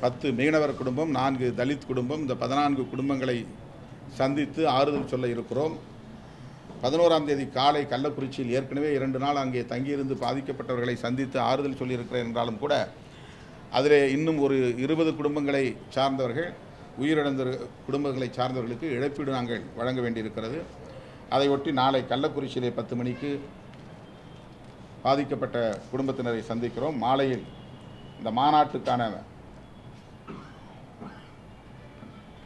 10 மீனவர் குடும்பம், 4 தலித் குடும்பம், இந்த 14 குடும்பங்களை சந்தித்து ஆறுதல் சொல்ல இருக்கிறோம். 11ஆம் தேதி காலை கள்ளக்குறிச்சியில் ஏற்கனவே 2 நாள் அங்கே தங்கியிருந்து பாதிக்கப்பட்டவர்களை சந்தித்து ஆறுதல் சொல்லியிருக்கிறேன் என்றாலும் கூட அதிலே இன்னும் ஒரு 20 குடும்பங்களை சார்ந்தவர்கள், உயிரிழந்த குடும்பங்களை சார்ந்தவர்களுக்கு இழப்பீடு நாங்கள் வழங்க வேண்டியிருக்கிறது. அதையொட்டி நாளை கள்ளக்குறிச்சியிலே 10 மணிக்கு பாதிக்கப்பட்ட குடும்பத்தினரை சந்திக்கிறோம். மாலையில் இந்த மாநாட்டுக்கான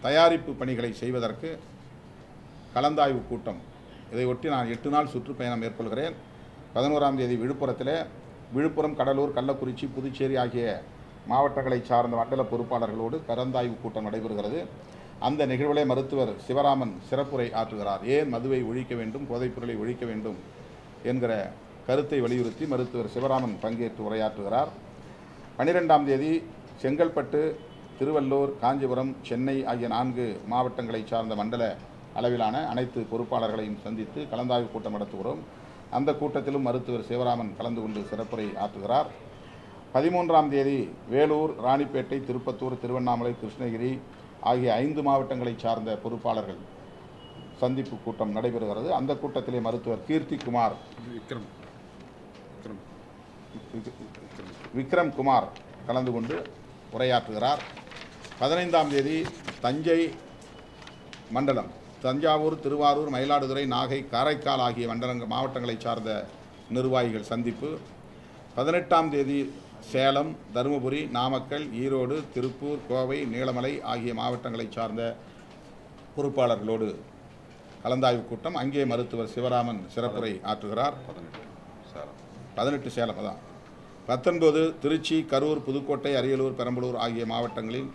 தயாரிப்பு பணிகளை செய்வதற்கு கலந்தாய்வு கூட்டம், இதையொட்டி நான் 8 நாள் சுற்றுப்பயணம் மேற்கொள்கிறேன். 11ஆம் தேதி விழுப்புரம், கடலூர், கள்ளக்குறிச்சி, புதுச்சேரி ஆகிய மாவட்டங்களை சார்ந்த மண்டல பொறுப்பாளர்களோடு கலந்தாய்வு கூட்டம் நடைபெறுகிறது. அந்த நிகழ்விலே மருத்துவர் சிவராமன் சிறப்புரை ஆற்றுகிறார். ஏன் மதுவை ஒழிக்க வேண்டும், போதைப்பொருளை ஒழிக்க வேண்டும் என்கிற கருத்தை வலியுறுத்தி மருத்துவர் சிவராமன் பங்கேற்று உரையாற்றுகிறார். 12ஆம் தேதி செங்கல்பட்டு, திருவள்ளூர், காஞ்சிபுரம், சென்னை ஆகிய 4 மாவட்டங்களை சார்ந்த மண்டல அளவிலான அனைத்து பொறுப்பாளர்களையும் சந்தித்து கலந்தாய்வு கூட்டம் நடத்துகிறோம். அந்த கூட்டத்திலும் மருத்துவர் சிவராமன் கலந்து கொண்டு சிறப்புரை ஆற்றுகிறார். 13ஆம் தேதி வேலூர், ராணிப்பேட்டை, திருப்பத்தூர், திருவண்ணாமலை, கிருஷ்ணகிரி ஆகிய 5 மாவட்டங்களை சார்ந்த பொறுப்பாளர்கள் சந்திப்பு கூட்டம் நடைபெறுகிறது. அந்த கூட்டத்திலே மருத்துவர் கீர்த்திகுமார் விக்ரம்குமார் கலந்து கொண்டு உரையாற்றுகிறார். 15ஆம் தேதி தஞ்சை மண்டலம், தஞ்சாவூர், திருவாரூர், மயிலாடுதுறை, நாகை, காரைக்கால் ஆகிய மாவட்டங்களை சார்ந்த நிர்வாகிகள் சந்திப்பு. 18ஆம் தேதி சேலம், தருமபுரி, நாமக்கல், ஈரோடு, திருப்பூர், கோவை, நீலமலை ஆகிய மாவட்டங்களை சார்ந்த பொறுப்பாளர்களோடு கலந்தாய்வு கூட்டம். அங்கே மருத்துவர் சிவராமன் சிறப்புரை ஆற்றுகிறார். 18 சேலம் அதான். 19 திருச்சி, கரூர், புதுக்கோட்டை, அரியலூர், பெரம்பலூர் ஆகிய மாவட்டங்களில்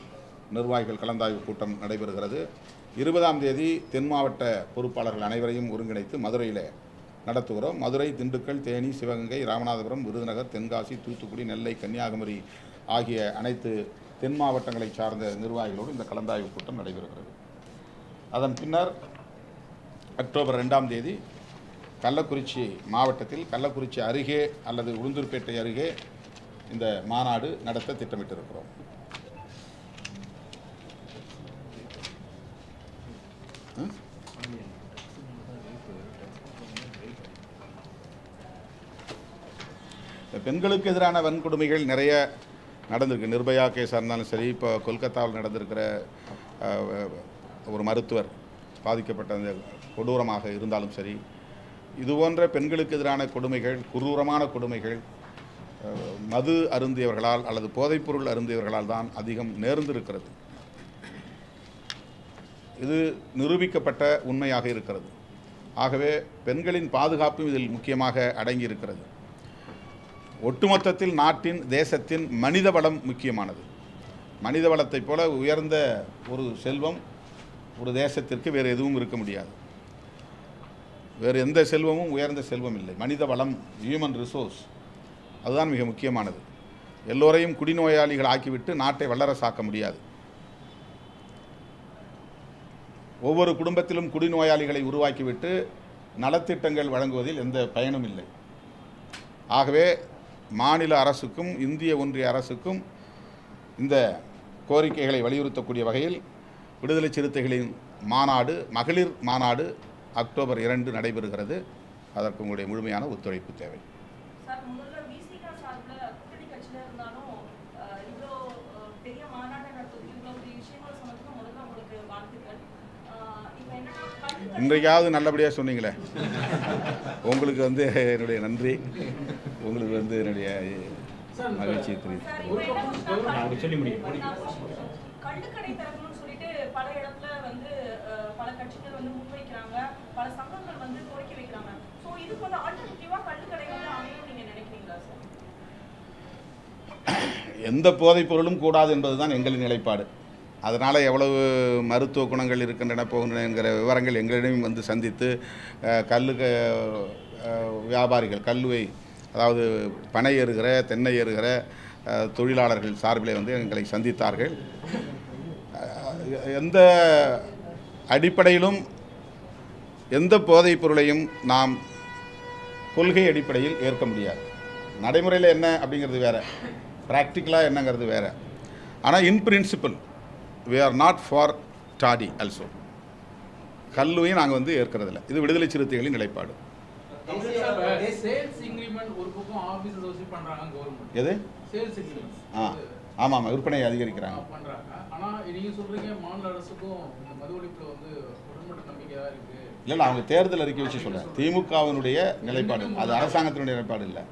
நிர்வாகிகள் கலந்தாய்வு கூட்டம் நடைபெறுகிறது. 20ஆம் தேதி தென் மாவட்ட பொறுப்பாளர்கள் அனைவரையும் ஒருங்கிணைத்து மதுரையில் நடத்துகிறோம். மதுரை, திண்டுக்கல், தேனி, சிவகங்கை, ராமநாதபுரம், விருதுநகர், தென்காசி, தூத்துக்குடி, நெல்லை, கன்னியாகுமரி ஆகிய அனைத்து தென் மாவட்டங்களை சார்ந்த நிர்வாகிகளோடு இந்த கலந்தாய்வு கூட்டம் நடைபெறுகிறது. அதன் பின்னர் அக்டோபர் 2ஆம் தேதி கள்ளக்குறிச்சி மாவட்டத்தில் கள்ளக்குறிச்சி அருகே அல்லது உளுந்தூர்பேட்டை அருகே இந்த மாநாடு நடத்த திட்டமிட்டிருக்கிறோம். பெண்களுக்கு எதிரான வன்கொடுமைகள் நிறைய நடந்திருக்கு. நிர்பயா கேஸாக இருந்தாலும் சரி, இப்போ கொல்கத்தாவில் நடந்திருக்கிற ஒரு மருத்துவர் பாதிக்கப்பட்ட அந்த கொடூரமாக இருந்தாலும் சரி, இதுபோன்ற பெண்களுக்கு எதிரான கொடுமைகள், கொடூரமான கொடுமைகள் மது அருந்தியவர்களால் அல்லது போதைப்பொருள் அருந்தியவர்களால் தான் அதிகம் நேர்ந்திருக்கிறது. இது நிரூபிக்கப்பட்ட உண்மையாக இருக்கிறது. ஆகவே பெண்களின் பாதுகாப்பும் இதில் முக்கியமாக அடங்கியிருக்கிறது. ஒட்டுமொத்தத்தில் நாட்டின், தேசத்தின் மனித வளம் முக்கியமானது. மனித வளத்தைப் போல உயர்ந்த ஒரு செல்வம் ஒரு தேசத்திற்கு வேறு எதுவும் இருக்க முடியாது. வேறு எந்த செல்வமும் உயர்ந்த செல்வம் இல்லை. மனித வளம், ஹியூமன் ரிசோர்ஸ், அதுதான் மிக முக்கியமானது. எல்லோரையும் குடிநோயாளிகள் ஆக்கிவிட்டு நாட்டை வல்லரசாக்க முடியாது. ஒவ்வொரு குடும்பத்திலும் குடிநோயாளிகளை உருவாக்கிவிட்டு நலத்திட்டங்கள் வழங்குவதில் எந்த பயனும் இல்லை. ஆகவே மாநில அரசுக்கும் இந்திய ஒன்றிய அரசுக்கும் இந்த கோரிக்கைகளை வலியுறுத்தக்கூடிய வகையில் விடுதலை சிறுத்தைகளின் மாநாடு, மகளிர் மாநாடு அக்டோபர் 2 நடைபெறுகிறது. அதற்கு உங்களுடைய முழுமையான ஒத்துழைப்பு தேவை. இன்றைக்காவது நல்லபடியாக சொன்னீங்களே, உங்களுக்கு என்னுடைய நன்றி, உங்களுக்கு என்னுடைய மகிழ்ச்சியை தெரிவித்து கள்ளுக்கடை திறக்கணும்னு சொல்லிட்டு பல இடத்துல பல கட்சிகள் முன்வைக்கிறாங்க, பல சங்கங்கள் கோரிக்கை வைக்கிறாங்க. சோ இதுக்கு ஆல்டர்னேட்டிவா கள்ளுக்கடை அமையும் நீங்க நினைக்கிறீங்களா சார்? எந்த போதைப் பொருளும் கூடாது என்பதுதான் எங்களின் நிலைப்பாடு. அதனால் எவ்வளவு மருத்துவ குணங்கள் இருக்கின்றன போகின்றன என்கிற விவரங்கள் எங்களிடம் சந்தித்து வியாபாரிகள், கல்லுவை அதாவது பனை ஏறுகிற, தென்னை ஏறுகிற தொழிலாளர்கள் சார்பிலே எங்களை சந்தித்தார்கள். எந்த அடிப்படையிலும் எந்த போதைப் பொருளையும் நாம் கொள்கை அடிப்படையில் ஏற்க முடியாது. நடைமுறையில் என்ன அப்படிங்கிறது வேறு, ப்ராக்டிக்கலாக என்னங்கிறது வேறு. ஆனால் in principle we are not for toddy also. கல்லுவையும் நாங்கள் ஏற்கிறதில்ல. இது விடுதலை சிறுத்தைகளின் நிலைப்பாடு. எது? ஆமாம், விற்பனை அதிகரிக்கிறாங்க. இல்லை, அவங்க தேர்தல் அறிக்கை வச்சு சொல்கிறேன். திமுகவினுடைய நிலைப்பாடு, அது அரசாங்கத்தினுடைய நிலைப்பாடு இல்லை.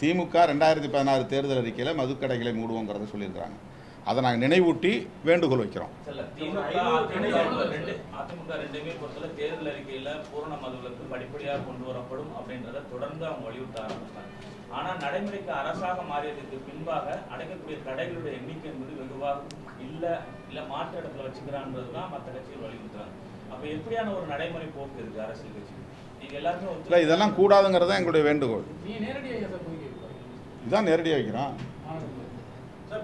திமுக 2016 தேர்தல் அறிக்கையில் மதுக்கடைகளை மூடுவோங்கிறத சொல்லியிருக்கிறாங்க. அதை நாங்கள் நினைவூட்டி வேண்டுகோள் வைக்கிறோம். அதிமுக ரெண்டுமே பொறுத்தவரை தேர்தல் அறிக்கையில் பூரண மதுவிலக்கு படிப்படியாக கொண்டு வரப்படும் அப்படின்றத தொடர்ந்து அவங்க வலியுறுத்த ஆரம்பித்தாங்க. ஆனால் நடைமுறைக்கு அரசாக மாறியதுக்கு பின்பாக அடைக்கக்கூடிய கடைகளுடைய எண்ணிக்கை என்பது வெகுவாக இல்லை மாற்று இடத்துல வச்சுக்கிறான்றது தான் மற்ற கட்சிகள் வலியுறுத்துறாங்க. அப்போ எப்படியான ஒரு நடைமுறை போக்கு இருக்கு அரசியல் கட்சி? நீங்க எல்லாருமே இல்லை, இதெல்லாம் கூடாதுங்கிறது தான் எங்களுடைய வேண்டுகோள். இதுதான் நேரடியாக வைக்கிறோம்.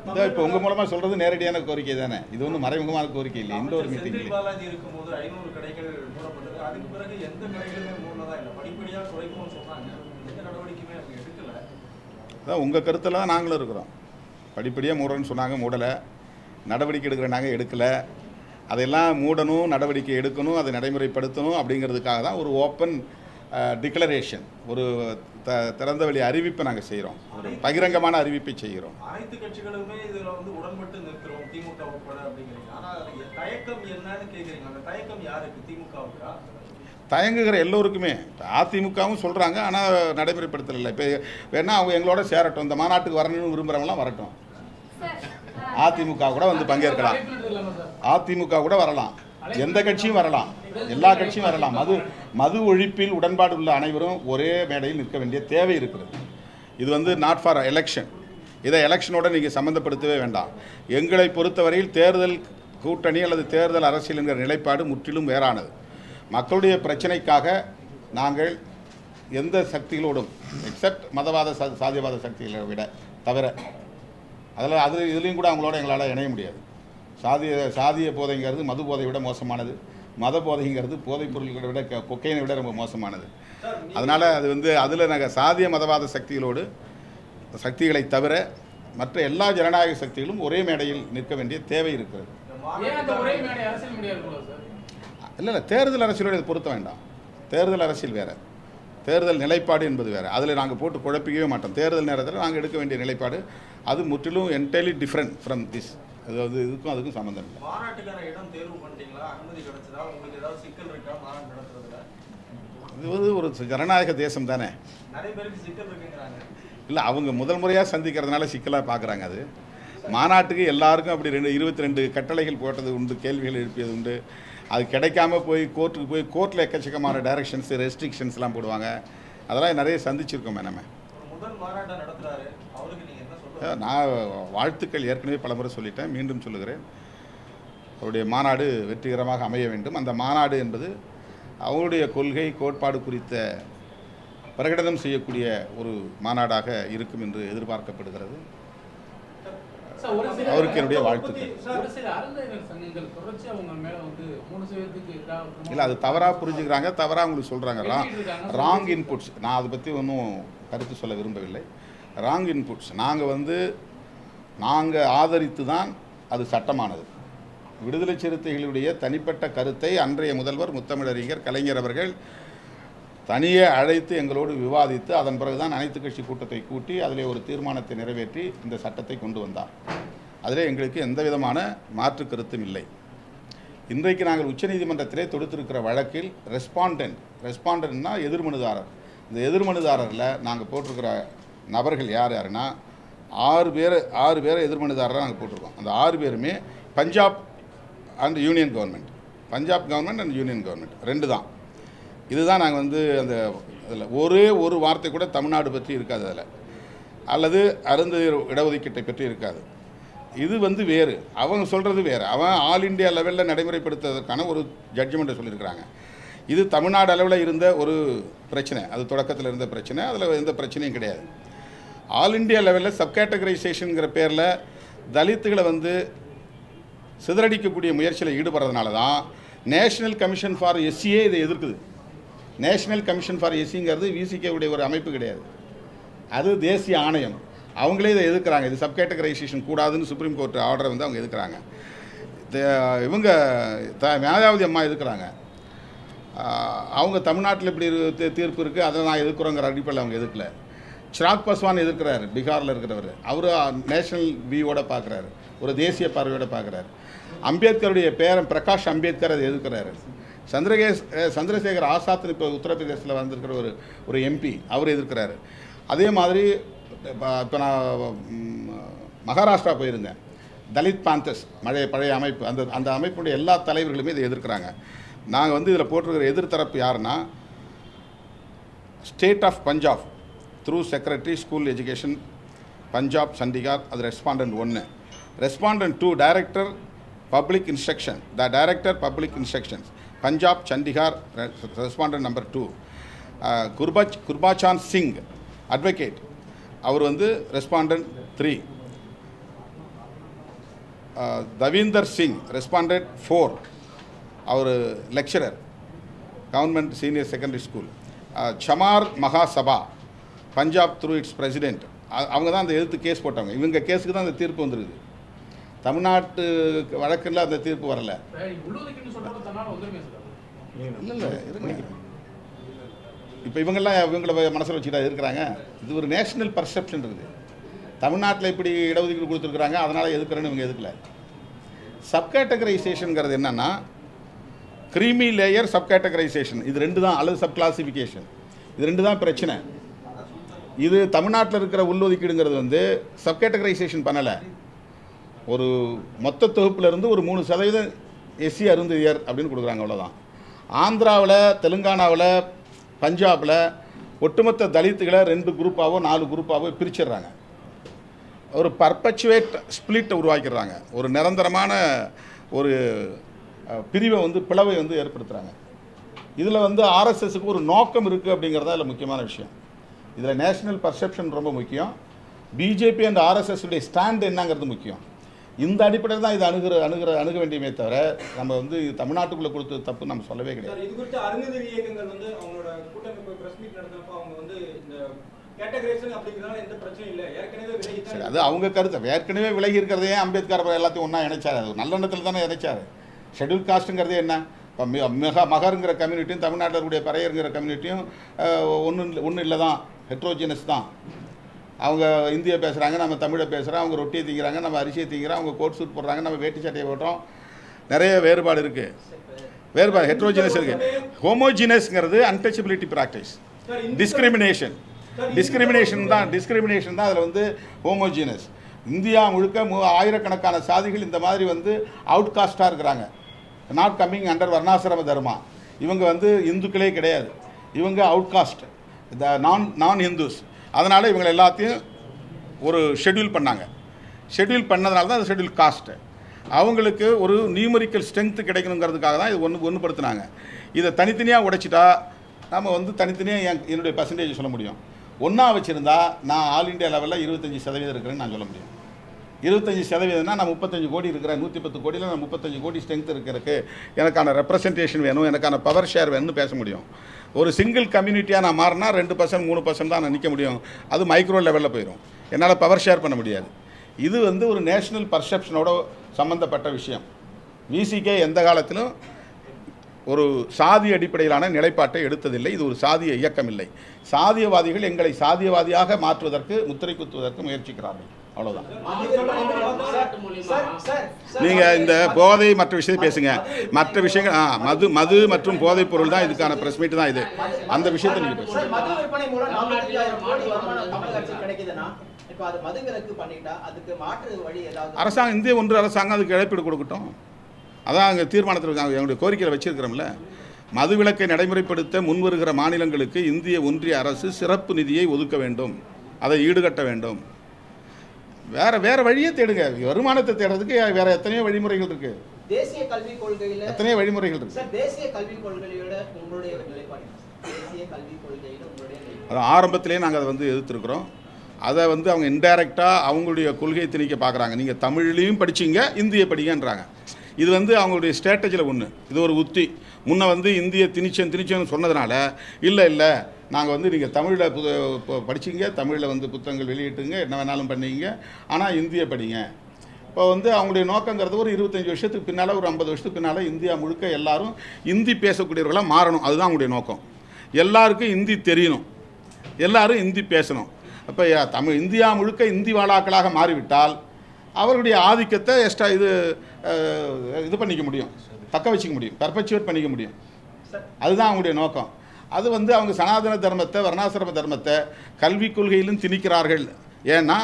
இதான் இப்போ உங்கள் மூலமாக சொல்கிறது நேரடியான கோரிக்கை தானே, இது ஒன்றும் மறைமுகமான கோரிக்கை இல்லை. இந்த ஒரு மீட்டிங் பாலாஜி இருக்கும்போது 500 கடைகள் மூடப்பட்டது. அதுக்கு பிறகு எந்த கடைகளுமே மூடனதா இல்லை, படிப்படியாக குறைக்கும்னு சொன்னாங்க. எந்த நடவடிக்கையுமே அவங்க எடுக்கல. அதான் உங்கள் கருத்தில் தான் நாங்களும் இருக்கிறோம். படிப்படியாக மூடணும்னு சொன்னாங்க, மூடலை. நடவடிக்கை எடுக்கிற நாங்கள் எடுக்கலை. அதெல்லாம் மூடணும், நடவடிக்கை எடுக்கணும், அதை நடைமுறைப்படுத்தணும் அப்படிங்கிறதுக்காக தான் ஒரு ஓப்பன் டிக்ளரேஷன், ஒரு திறந்த வழி அறிவிப்பை நாங்கள் செய்கிறோம். ஒரு பகிரங்கமான அறிவிப்பை செய்கிறோம். அனைத்து கட்சிகளுமே இதில் உடன்பட்டு நிற்கிறோம், திமுக உட்பட அப்படிங்கிறீங்க. ஆனால் தயக்கம் என்னன்னு கேட்குறீங்க. அந்த தயக்கம் யாருக்கு? திமுகவுக்கா? தயங்குகிற எல்லோருக்குமே. அதிமுகவும் சொல்கிறாங்க, ஆனால் நடைமுறைப்படுத்தலை. இப்போ வேணா அவங்க எங்களோட சேரட்டும், இந்த மாநாட்டுக்கு வரணும்னு விரும்புகிறவங்களாம் வரட்டும். அதிமுக கூட வந்து பங்கேற்கலாம், அதிமுக கூட வரலாம், எந்த கட்சியும் வரலாம், எல்லா கட்சியும் வரலாம். மது ஒழிப்பில் உடன்பாடு உள்ள அனைவரும் ஒரே மேடையில் நிற்க வேண்டிய தேவை இருக்கிறது. இது வந்து நாட் ஃபார் எலெக்ஷன். இதை எலெக்ஷனோட நீங்கள் சம்மந்தப்படுத்தவே வேண்டாம். எங்களை பொறுத்தவரையில் தேர்தல் கூட்டணி அல்லது தேர்தல் அரசியல் என்கிற நிலைப்பாடு முற்றிலும் வேறானது. மக்களுடைய பிரச்சனைக்காக நாங்கள் எந்த சக்திகளோடும் எக்ஸப்ட் மதவாத சாதியவாத சக்திகளை விட தவிர இதுலேயும் கூட அவங்களோட எங்களால் இணைய முடியாது. சாதிய போதைங்கிறது மது போதையை விட மோசமானது, மத போதைங்கிறது போதைப் பொருட்களை விட கொக்கைனை விட ரொம்ப மோசமானது. அதனால் அது வந்து அதில் நாங்கள் சாதிய மதவாத சக்திகளை தவிர மற்ற எல்லா ஜனநாயக சக்திகளும் ஒரே மேடையில் நிற்க வேண்டிய தேவை இருக்கிறது. இல்லை, தேர்தல் அரசியலோடு இதை பொருத்த வேண்டாம். தேர்தல் அரசியல் வேறு, தேர்தல் நிலைப்பாடு என்பது வேறு. அதில் நாங்கள் போட்டு குழப்பிக்கவே மாட்டோம். தேர்தல் நேரத்தில் நாங்கள் எடுக்க வேண்டிய நிலைப்பாடு அது முற்றிலும் என்டையர்லி டிஃப்ரெண்ட் ஃப்ரம் திஸ். அதாவது இதுக்கும் அதுக்கும் சம்மந்தம் இல்லை. மாநாட்டுக்கான இடம் தேர்வு பண்ணிட்டீங்களா? அனுமதி கிடைச்சதா? உங்களுக்கு ஏதாவது சிக்கல் இருக்கா மாநாடு நடத்துறதுல? இது வந்து ஒரு ஜனநாயக தேசம் தானே. நிறைய பேருக்கு சிக்கல் இருக்குங்கிறாங்க. இல்லை, அவங்க முதல் முறையாக சந்திக்கிறதுனால சிக்கலாக பார்க்குறாங்க. அது மாநாட்டுக்கு எல்லாருக்கும் அப்படி 22 கட்டளைகள் போட்டது உண்டு, கேள்விகள் எழுப்பியது உண்டு. அது கிடைக்காம போய் கோர்ட்டுக்கு போய் கோர்ட்டில் எக்கச்சக்கமான டைரக்ஷன்ஸ் ரெஸ்ட்ரிக்ஷன்ஸ்லாம் போடுவாங்க. அதெல்லாம் நிறைய சந்திச்சிருக்கோம். நம்ம முதல் மாநாட்டை நடத்துறாரு, அவருக்கு நீங்கள் என்ன சொல்லுங்க? நான் வாழ்த்துக்கள் ஏற்கனவே பலமுறை சொல்லிட்டேன், மீண்டும் சொல்லுகிறேன். அவருடைய மாநாடு வெற்றிகரமாக அமைய வேண்டும். அந்த மாநாடு என்பது அவருடைய கொள்கை கோட்பாடு குறித்த பிரகடனம் செய்யக்கூடிய ஒரு மாநாடாக இருக்கும் என்று எதிர்பார்க்கப்படுகிறது. அவருக்கு என்னுடைய வாழ்த்துக்கள். இல்லை, அது தவறாக புரிஞ்சுக்கிறாங்க, தவறாக அவங்களுக்கு சொல்கிறாங்க. Wrong inputs. நான் அதை பற்றி ஒன்றும் கருத்து சொல்ல விரும்பவில்லை. Wrong inputs. நாங்கள் ஆதரித்து தான் அது சட்டமானது. விடுதலை சிறுத்தைகளுடைய தனிப்பட்ட கருத்தை அன்றைய முதல்வர் முத்தமிழறிஞர் கலைஞர் அவர்கள் தனியே அழைத்து எங்களோடு விவாதித்து அதன் பிறகுதான் அனைத்து கட்சி கூட்டத்தை கூட்டி அதிலே ஒரு தீர்மானத்தை நிறைவேற்றி இந்த சட்டத்தை கொண்டு வந்தார். அதிலே எங்களுக்கு எந்த விதமான மாற்று கருத்தும் இல்லை. இன்றைக்கு நாங்கள் உச்சநீதிமன்றத்திலே தொடுத்திருக்கிற வழக்கில் ரெஸ்பாண்டன்ட்னா எதிர்மனுதாரர். இந்த எதிர்மனுதாரரில் நாங்கள் போட்டிருக்கிற நபர்கள் யாருன்னா 6 பேரை எதிர்மனுதாரராக நாங்கள் போட்டிருக்கோம். அந்த 6 பேருமே Punjab and union government, Punjab government and union government 2 தான். இதுதான் நாங்கள் வந்து அந்த அதில் ஒரே ஒரு வார்த்தை கூட தமிழ்நாடு பற்றி இருக்காது அதில், அல்லது அருந்ததியர் இடஒதுக்கீட்டை பற்றி இருக்காது. இது வந்து வேறு, அவங்க சொல்கிறது வேறு. அவன் ஆல் இண்டியா லெவலில் நடைமுறைப்படுத்துவதற்கான ஒரு ஜட்ஜ்மெண்ட்டை சொல்லியிருக்கிறாங்க. இது தமிழ்நாடு அளவில் இருந்த ஒரு பிரச்சனை, அது தொடக்கத்தில் இருந்த பிரச்சனை, அதில் எந்த பிரச்சனையும் கிடையாது. ஆல் இண்டியா லெவலில் சப்கேட்டகரைசேஷனுங்கிற பேரில் தலித்துகளை வந்து சிதறடிக்கக்கூடிய முயற்சியில் ஈடுபடுறதுனால தான் நேஷனல் கமிஷன் ஃபார் எஸ்சியே இதை எதிர்க்குது. நேஷனல் கமிஷன் ஃபார் எஸ்சிங்கிறது விசிகேவுடைய ஒரு அமைப்பு கிடையாது, அது தேசிய ஆணையம். அவங்களே இதை எதிர்க்கிறாங்க. இது சப்கேட்டகரைசேஷன் கூடாதுன்னு சுப்ரீம் கோர்ட் ஆர்டரை வந்து அவங்க எதிர்க்கிறாங்க. இவங்க மாயாவதி அம்மா எதிர்க்கிறாங்க. அவங்க தமிழ்நாட்டில் இப்படி தீர்ப்பு இருக்குது, அதை நான் எதிர்க்கிறோங்கிற அடிப்படையில் அவங்க எதிர்க்கல. சிராக் பாஸ்வான் எதிர்க்கிறாரு, பீகாரில் இருக்கிறவர். அவர் நேஷனல் வியூவோட பார்க்குறாரு, ஒரு தேசிய பார்வையோடு பார்க்குறாரு. அம்பேத்கருடைய பேரன் பிரகாஷ் அம்பேத்கர் அதை எதிர்க்கிறாரு. சந்திரசேகர் ஆசாத்னு இப்போ உத்தரப்பிரதேசத்தில் வந்திருக்கிற ஒரு எம்பி, அவர் எதிர்க்கிறாரு. அதே மாதிரி இப்போ நான் மகாராஷ்டிரா போயிருந்தேன். தலித் பாந்தர்ஸ் பழைய அமைப்பு, அந்த அமைப்புடைய எல்லா தலைவர்களுமே இதை எதிர்க்கிறாங்க. நாங்கள் வந்து இதில் போட்டிருக்கிற எதிர்த்தரப்பு யாருன்னா, state of Punjab through secretary school education Punjab Chandigarh, அது respondent 1. Respondent 2 director public instruction, director public instructions Punjab Chandigarh, respondent number 2. Gurbachan Singh advocate, அவர் வந்து ரெஸ்பாண்டன்ட் 3. தவீந்தர் சிங் ரெஸ்பாண்டன்ட் 4, அவர் lecturer government senior secondary school. Chamar Mahasabha Punjab through its president, அவங்க தான் அந்த எதிர்த்து கேஸ் போட்டவங்க. இவங்க கேஸுக்கு தான் அந்த தீர்ப்பு வந்துருக்குது. தமிழ்நாட்டு வழக்கில் அந்த தீர்ப்பு வரல. இல்லை இருங்க, இப்போ இவங்கள மனசில் வச்சுக்கிட்டா இருக்கிறாங்க. இது ஒரு நேஷனல் பர்செப்ஷன் இருக்குது. தமிழ்நாட்டில் இப்படி இடஒதுக்கீடு கொடுத்துருக்குறாங்க, அதனால் எதுக்குறேன்னு இவங்க எதுக்கல. சப்கேட்டகரைசேஷனுங்கிறது என்னென்னா, க்ரீமி லேயர் சப்கேட்டகரைசேஷன், இது 2 தான், அல்லது சப் கிளாசிஃபிகேஷன், இது 2 தான் பிரச்சனை. இது தமிழ்நாட்டில் இருக்கிற உள்ளொதுக்கீடுங்கிறது வந்து சப்கேட்டகரைசேஷன் பண்ணலை. ஒரு மொத்த தொகுப்பிலிருந்து ஒரு 3% எஸ்சி அருந்ததியர் அப்படின்னு கொடுக்குறாங்க, அவ்வளோதான். ஆந்திராவில், தெலுங்கானாவில், பஞ்சாபில் ஒட்டுமொத்த தலித்துகளை 2 குரூப்பாவோ 4 குரூப்பாவோ பிரிச்சிடுறாங்க. ஒரு பர்பச்சுவேட் ஸ்பிளிட்டை உருவாக்கிடுறாங்க. ஒரு நிரந்தரமான ஒரு பிரிவை வந்து பிளவை வந்து ஏற்படுத்துகிறாங்க. இதில் வந்து ஆர்எஸ்எஸ்க்கு ஒரு நோக்கம் இருக்குது அப்படிங்கிறது தான் இதில் முக்கியமான விஷயம். இதில் நேஷனல் பர்செப்ஷன் ரொம்ப முக்கியம். பிஜேபி அண்ட் ஆர்எஸ்எஸ்டைய ஸ்டாண்ட் என்னங்கிறது முக்கியம். இந்த அடிப்படையில் தான் இது அணுக வேண்டியமே தவிர நம்ம வந்து தமிழ்நாட்டுக்குள்ளே கொடுத்த தப்பு நம்ம சொல்லவே கிடையாது. இது குறித்து அருந்ததி இயக்கங்கள் வந்து அவங்களோட கூட்டமைப்பு பிரஸ் மீட் நடந்தப்போ அவங்க வந்து இந்த கேட்டகரைசேஷன் அப்படிங்கிறதால எந்த பிரச்சனையும் இல்லை, ஏற்கனவே விலகி தான். அது அவங்க கருத்து. ஏற்கனவே விலகி இருக்கிறதே அம்பேத்கர் எல்லாத்தையும் ஒன்றா இணைச்சார். அது நல்லெண்ணத்தில் தானே இணைச்சார். ஷெட்யூல் காஸ்ட்டுங்கிறதே என்ன, இப்போ மகருங்கிற கம்யூனிட்டியும் தமிழ்நாட்டில் இருக்கக்கூடிய பறையருங்கிற கம்யூனிட்டியும் ஒன்றும் இல்லை தான், ஹெட்ரோஜினஸ் தான். அவங்க இந்தியை பேசுகிறாங்க, நம்ம தமிழை பேசுகிறோம். அவங்க ரொட்டியை திங்கிறாங்க, நம்ம அரிசியை திங்கிறோம். அவங்க கோட் சூட் போடுறாங்க, நம்ம வேட்டி சட்டையை போட்டோம். நிறைய வேறுபாடு இருக்குது. வேறுபாடு ஹெட்ரோஜினஸ் இருக்குது. ஹோமோஜினஸ்ங்கிறது அன்டச்சபிலிட்டி ப்ராக்டிஸ். டிஸ்கிரிமினேஷன் தான் அதில் வந்து ஹோமோஜினஸ். இந்தியா முழுக்க ஆயிரக்கணக்கான சாதிகள் இந்த மாதிரி வந்து அவுட்காஸ்டாக இருக்கிறாங்க. நாட் கம்மிங் அண்டர் வர்ணாசிரம தர்மா. இவங்க வந்து இந்துக்களே கிடையாது, இவங்க அவுட்காஸ்ட், நான் ஹிந்துஸ். அதனால் இவங்களை எல்லாத்தையும் ஒரு ஷெட்யூல் பண்ணாங்க. ஷெட்யூல் பண்ணதுனால தான் அது ஷெட்யூல் காஸ்ட்டு. அவங்களுக்கு ஒரு நியூமரிக்கல் ஸ்ட்ரென்த்து கிடைக்கணுங்கிறதுக்காக தான் இது ஒன்றுபடுத்தினாங்க. இதை தனித்தனியாக உடைச்சிட்டா நம்ம வந்து தனித்தனியாக என்னுடைய பர்சன்டேஜ் சொல்ல முடியும். ஒன்றா வச்சுருந்தா நான் ஆல் இண்டியா லெவலில் 25% இருக்கிறேன்னு நான் சொல்ல முடியும். 25%னா நான் 35 கோடி இருக்கிறேன். 110 கோடியில் நான் 35 கோடி ஸ்ட்ரென்த் இருக்கிறதுக்கு எனக்கான ரெப்ரசன்டேஷன் வேணும், எனக்கான பவர் ஷேர் வேணும்னு பேச முடியும். ஒரு சிங்கிள் கம்யூனிட்டியாக நான் மாறினா 2% 3% தான் நான் நிற்க முடியும். அது மைக்ரோ லெவலில் போயிடும். என்னால் பவர் ஷேர் பண்ண முடியாது. இது வந்து ஒரு நேஷ்னல் பர்செப்ஷனோட சம்மந்தப்பட்ட விஷயம். விசிகே எந்த காலத்திலும் ஒரு சாதி அடிப்படையிலான நிலைப்பாட்டை எடுத்ததில்லை. இது ஒரு சாதிய இயக்கம் இல்லை. சாதியவாதிகள் எங்களை சாதியவாதியாக மாற்றுவதற்கு, முத்திரை குத்துவதற்கு முயற்சிக்கிறார்கள், அவ்வளோதான். நீங்கள் இந்த போதை மற்ற விஷயத்தை பேசுங்க. மற்ற விஷயங்கள் மது மற்றும் போதைப் பொருள் தான் இதுக்கான பிரஸ் மீட் தான் இது. அந்த விஷயத்தை நீங்கள் பேசுங்க. அரசாங்கம், இந்திய ஒன்று அரசாங்கம் அதுக்கு இழப்பீடு கொடுக்கட்டும். அதான் அங்கே தீர்மானத்தில் எங்களுடைய கோரிக்கையில் வச்சிருக்கிறோம்ல. மதுவிலக்கை நடைமுறைப்படுத்த முன்வருகிற மாநிலங்களுக்கு இந்திய ஒன்றிய அரசு சிறப்பு நிதியை ஒதுக்க வேண்டும், அதை ஈடுகட்ட வேண்டும். வேற வழியே தேடுங்க. வருமானத்தை தேடுறதுக்கு வேற எத்தனையோ வழிமுறைகள் இருக்கு. தேசிய கல்விக் கொள்கையில் எத்தனையோ வழிமுறைகள் இருக்கு. தேசிய கல்விக் கொள்கையோட உங்களுடைய நிலைப்பாடு, தேசிய கல்விக் கொள்கையில உங்களுடைய அது ஆரம்பத்திலே நாங்கள் அதை வந்து எதிர்த்திருக்கிறோம். அதை வந்து அவங்க இன்டைரக்டாக அவங்களுடைய கொள்கையை திணிக்க பார்க்குறாங்க. நீங்கள் தமிழ்லையும் படிச்சிங்க, இந்திய படிங்கன்றாங்க. இது வந்து அவங்களுடைய ஸ்ட்ராட்டஜியில் ஒன்று. இது ஒரு உத்தி. முன்ன வந்து இந்திய திணிச்சேன்னு சொன்னதுனால இல்லை நாங்கள் வந்து நீங்கள் தமிழில் படிச்சிங்க, தமிழில் வந்து புத்தகங்கள் வெளியிட்டுங்க, என்ன வேணாலும் பண்ணிங்க, ஆனால் இந்திய படிங்க. இப்போ வந்து அவங்களுடைய நோக்கங்கிறது ஒரு 25 வருஷத்துக்கு பின்னால், ஒரு 50 வருஷத்துக்கு பின்னால் இந்தியா முழுக்க எல்லாரும் இந்தி பேசக்கூடியவர்களாக மாறணும். அதுதான் அவங்களுடைய நோக்கம். எல்லாருக்கும் இந்தி தெரியணும், எல்லாரும் இந்தி பேசணும். அப்போ இந்தியா முழுக்க இந்தி வாழாக்களாக மாறிவிட்டால் அவர்களுடைய ஆதிக்கத்தை எக்ஸ்ட்ரா இது பண்ணிக்க முடியும், தக்க வச்சுக்க முடியும், பர்பச்சுவேட் பண்ணிக்க முடியும். அதுதான் அவங்களுடைய நோக்கம். அது வந்து அவங்க சனாதன தர்மத்தை, வர்ணாசிரம தர்மத்தை கல்விக் கொள்கையிலும் திணிக்கிறார்கள். ஏன்னா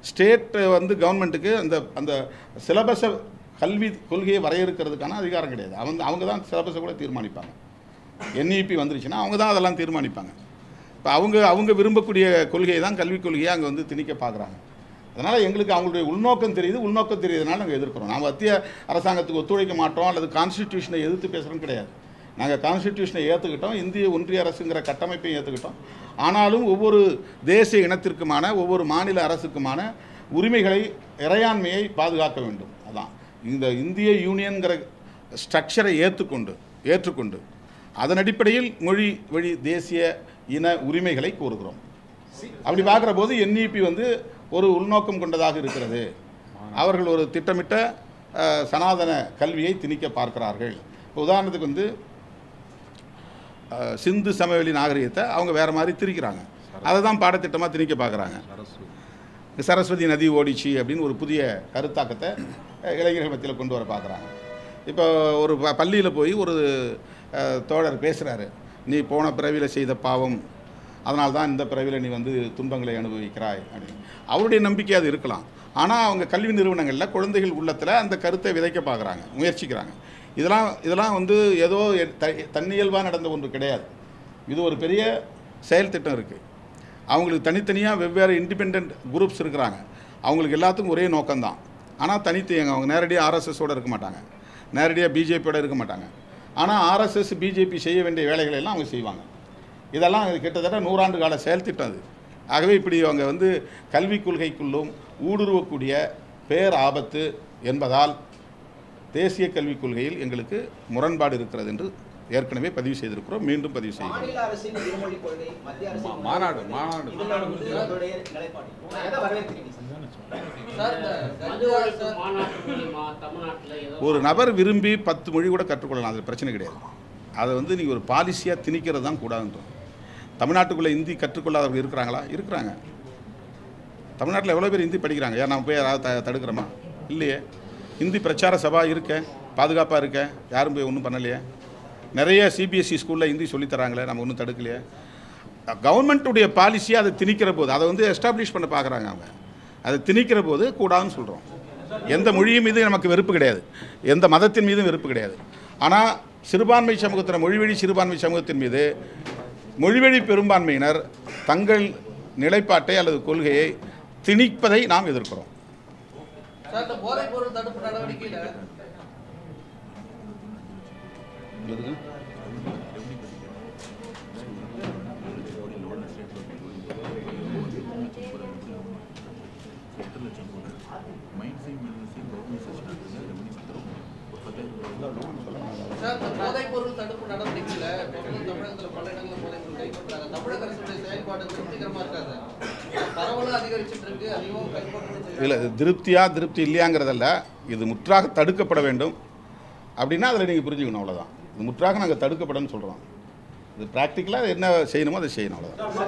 ஸ்டேட் வந்து கவர்மெண்ட்டுக்கு அந்த அந்த சிலபஸை கல்வி கொள்கையை வரையறுக்கிறதுக்கான அதிகாரம் கிடையாது. அவங்க தான் சிலபஸை கூட தீர்மானிப்பாங்க. NEP வந்துருச்சுன்னா அவங்க தான் அதெல்லாம் தீர்மானிப்பாங்க. இப்போ அவங்க விரும்பக்கூடிய கொள்கையை தான் கல்விக் கொள்கையை அங்கே வந்து திணிக்க பார்க்குறாங்க. அதனால் எங்களுக்கு அவங்களுடைய உள்நோக்கம் தெரியுதுனால நாங்கள் எதிர்க்கிறோம். நாம் மத்திய அரசாங்கத்துக்கு ஒத்துழைக்க மாட்டோம் அல்லது கான்ஸ்டிடியூஷனை எதிர்த்து பேசுகிறோம் கிடையாது. நாங்கள் கான்ஸ்டிடியூஷனை ஏற்றுக்கிட்டோம், இந்திய ஒன்றிய அரசுங்கிற கட்டமைப்பையும் ஏற்றுக்கிட்டோம். ஆனாலும் ஒவ்வொரு தேசிய இனத்திற்குமான ஒவ்வொரு மாநில அரசுக்குமான உரிமைகளை இறையாண்மையை பாதுகாக்க வேண்டும். அதான் இந்த இந்திய யூனியன்கிற ஸ்ட்ரக்சரை ஏற்றுக்கொண்டு அதன் அடிப்படையில் மொழி வழி தேசிய இன உரிமைகளை கோருகிறோம். அப்படி பார்க்குற போது NEP வந்து ஒரு உள்நோக்கம் கொண்டதாக இருக்கிறது. அவர்கள் ஒரு திட்டமிட்ட சனாதன கல்வியை திணிக்க பார்க்கிறார்கள். இப்போ உதாரணத்துக்கு வந்து சிந்து சமவெளி நாகரிகத்தை அவங்க வேறு மாதிரி திரிக்கிறாங்க. அதை தான் பாடத்திட்டமாக திணிக்க பார்க்குறாங்க. சரஸ்வதி நதி ஓடிச்சு அப்படின்னு ஒரு புதிய கருத்தாக்கத்தை இளைஞர்கள் மத்தியில் கொண்டு வர பார்க்குறாங்க. இப்போ ஒரு பள்ளியில் போய் ஒரு தோழர் பேசுகிறாரு, நீ போன பிறவியில் செய்த பாவம், அதனால தான் இந்த பிறவியில் நீ வந்து துன்பங்களை அனுபவிக்கிறாய் அப்படின்னு. அவருடைய நம்பிக்கை அது இருக்கலாம். ஆனால் அவங்க கல்வி நிறுவனங்களில் குழந்தைகள் உள்ளத்தில் அந்த கருத்தை விதைக்க பார்க்குறாங்க, முயற்சிக்கிறாங்க. இதெல்லாம் வந்து ஏதோ தன்னியல்பாக நடந்த ஒன்று கிடையாது. இது ஒரு பெரிய செயல் திட்டம் இருக்குது. அவங்களுக்கு தனித்தனியாக வெவ்வேறு இண்டிபெண்ட் குரூப்ஸ் இருக்கிறாங்க. அவங்களுக்கு எல்லாத்துக்கும் ஒரே நோக்கம்தான். ஆனால் அவங்க நேரடியாக RSSோடு இருக்க மாட்டாங்க, நேரடியாக பிஜேபியோடு இருக்க மாட்டாங்க. ஆனால் RSS பிஜேபி செய்ய வேண்டிய வேலைகளை எல்லாம் அவங்க செய்வாங்க. இதெல்லாம் கிட்டத்தட்ட 100 ஆண்டு கால செயல் திட்டம் அது. ஆகவே இப்படி அவங்க வந்து கல்விக் கொள்கைக்குள்ளும் ஊடுருவக்கூடிய பேர் ஆபத்து என்பதால் தேசிய கல்விக் கொள்கையில் எங்களுக்கு முரண்பாடு இருக்கிறது என்று ஏற்கனவே பதிவு செய்திருக்கிறோம், மீண்டும் பதிவு செய்கிறோம். மாநில அரசின் இருமொழி கொள்கை, மத்திய அரசின் மாநாடு இதுல வந்து உங்களுடைய நிலைப்பாடு எதை வரவேற்கிறீங்க சார்? ஒரு நபர் விரும்பி 10 மொழி கூட கற்றுக்கொள்ளலாம், அது பிரச்சனை கிடையாது. அதை வந்து நீங்கள் ஒரு பாலிசியாக திணிக்கிறது தான் கூடாதுன்றோம். தமிழ்நாட்டுக்குள்ளே ஹிந்தி கற்றுக்கொள்ளாதவர்கள் இருக்கிறாங்களா? இருக்கிறாங்க. தமிழ்நாட்டில் எவ்வளோ பேர் ஹிந்தி படிக்கிறாங்க? யார் நம்ம போய் யாராவது தடுக்கிறோமா? இல்லையே. ஹிந்தி பிரச்சார சபா இருக்க, பாதுகாப்பாக இருக்க, யாரும் போய் ஒன்றும் பண்ணலையே. நிறைய CBSE ஸ்கூலில் ஹிந்தி சொல்லித்தராங்களே, நம்ம ஒன்றும் தடுக்கலையே. கவர்மெண்ட்டுடைய பாலிசியை அதை திணிக்கிற போது, அதை வந்து எஸ்டாப்ளிஷ் பண்ண பார்க்குறாங்க அவங்க. அதை திணிக்கிற போது கூடாதுன்னு சொல்கிறோம். எந்த மொழியின் மீது நமக்கு வெறுப்பு கிடையாது, எந்த மதத்தின் மீதும் வெறுப்பு கிடையாது. ஆனால் சிறுபான்மை சமூகத்தின் மொழிவழி சிறுபான்மை சமூகத்தின் மீது மொழிவழி பெரும்பான்மையினர் தங்கள் நிலைப்பாட்டை அல்லது கொள்கையை திணிப்பதை நாம் எதிர்க்கிறோம். போதைப்பொருள் தடுப்பு நடவடிக்கையில் போதைப்பொருள் தடுப்பு நடவடிக்கையில் தமிழகத்தில் பல இடங்களில் போதைப்பொருள் கைப்பற்றாங்க. தமிழக அரசுடைய செயல்பாடு திருப்திகரமாக இருக்காது, பரவலாக அதிகரிச்சுட்டு இருக்கு, அதிகமாக கைப்பற்ற இல்லை. திருப்தி இல்லையாங்கிறதல்ல, இது முற்றாக தடுக்கப்பட வேண்டும் அப்படின்னா அதில் நீங்கள் புரிஞ்சுக்கணும், அவ்வளோதான். இது முற்றாக நாங்கள் தடுக்கப்படணும்னு சொல்கிறோம். இது ப்ராக்டிக்கலாக என்ன செய்யணுமோ அதை செய்யணும், அவ்வளோதான்.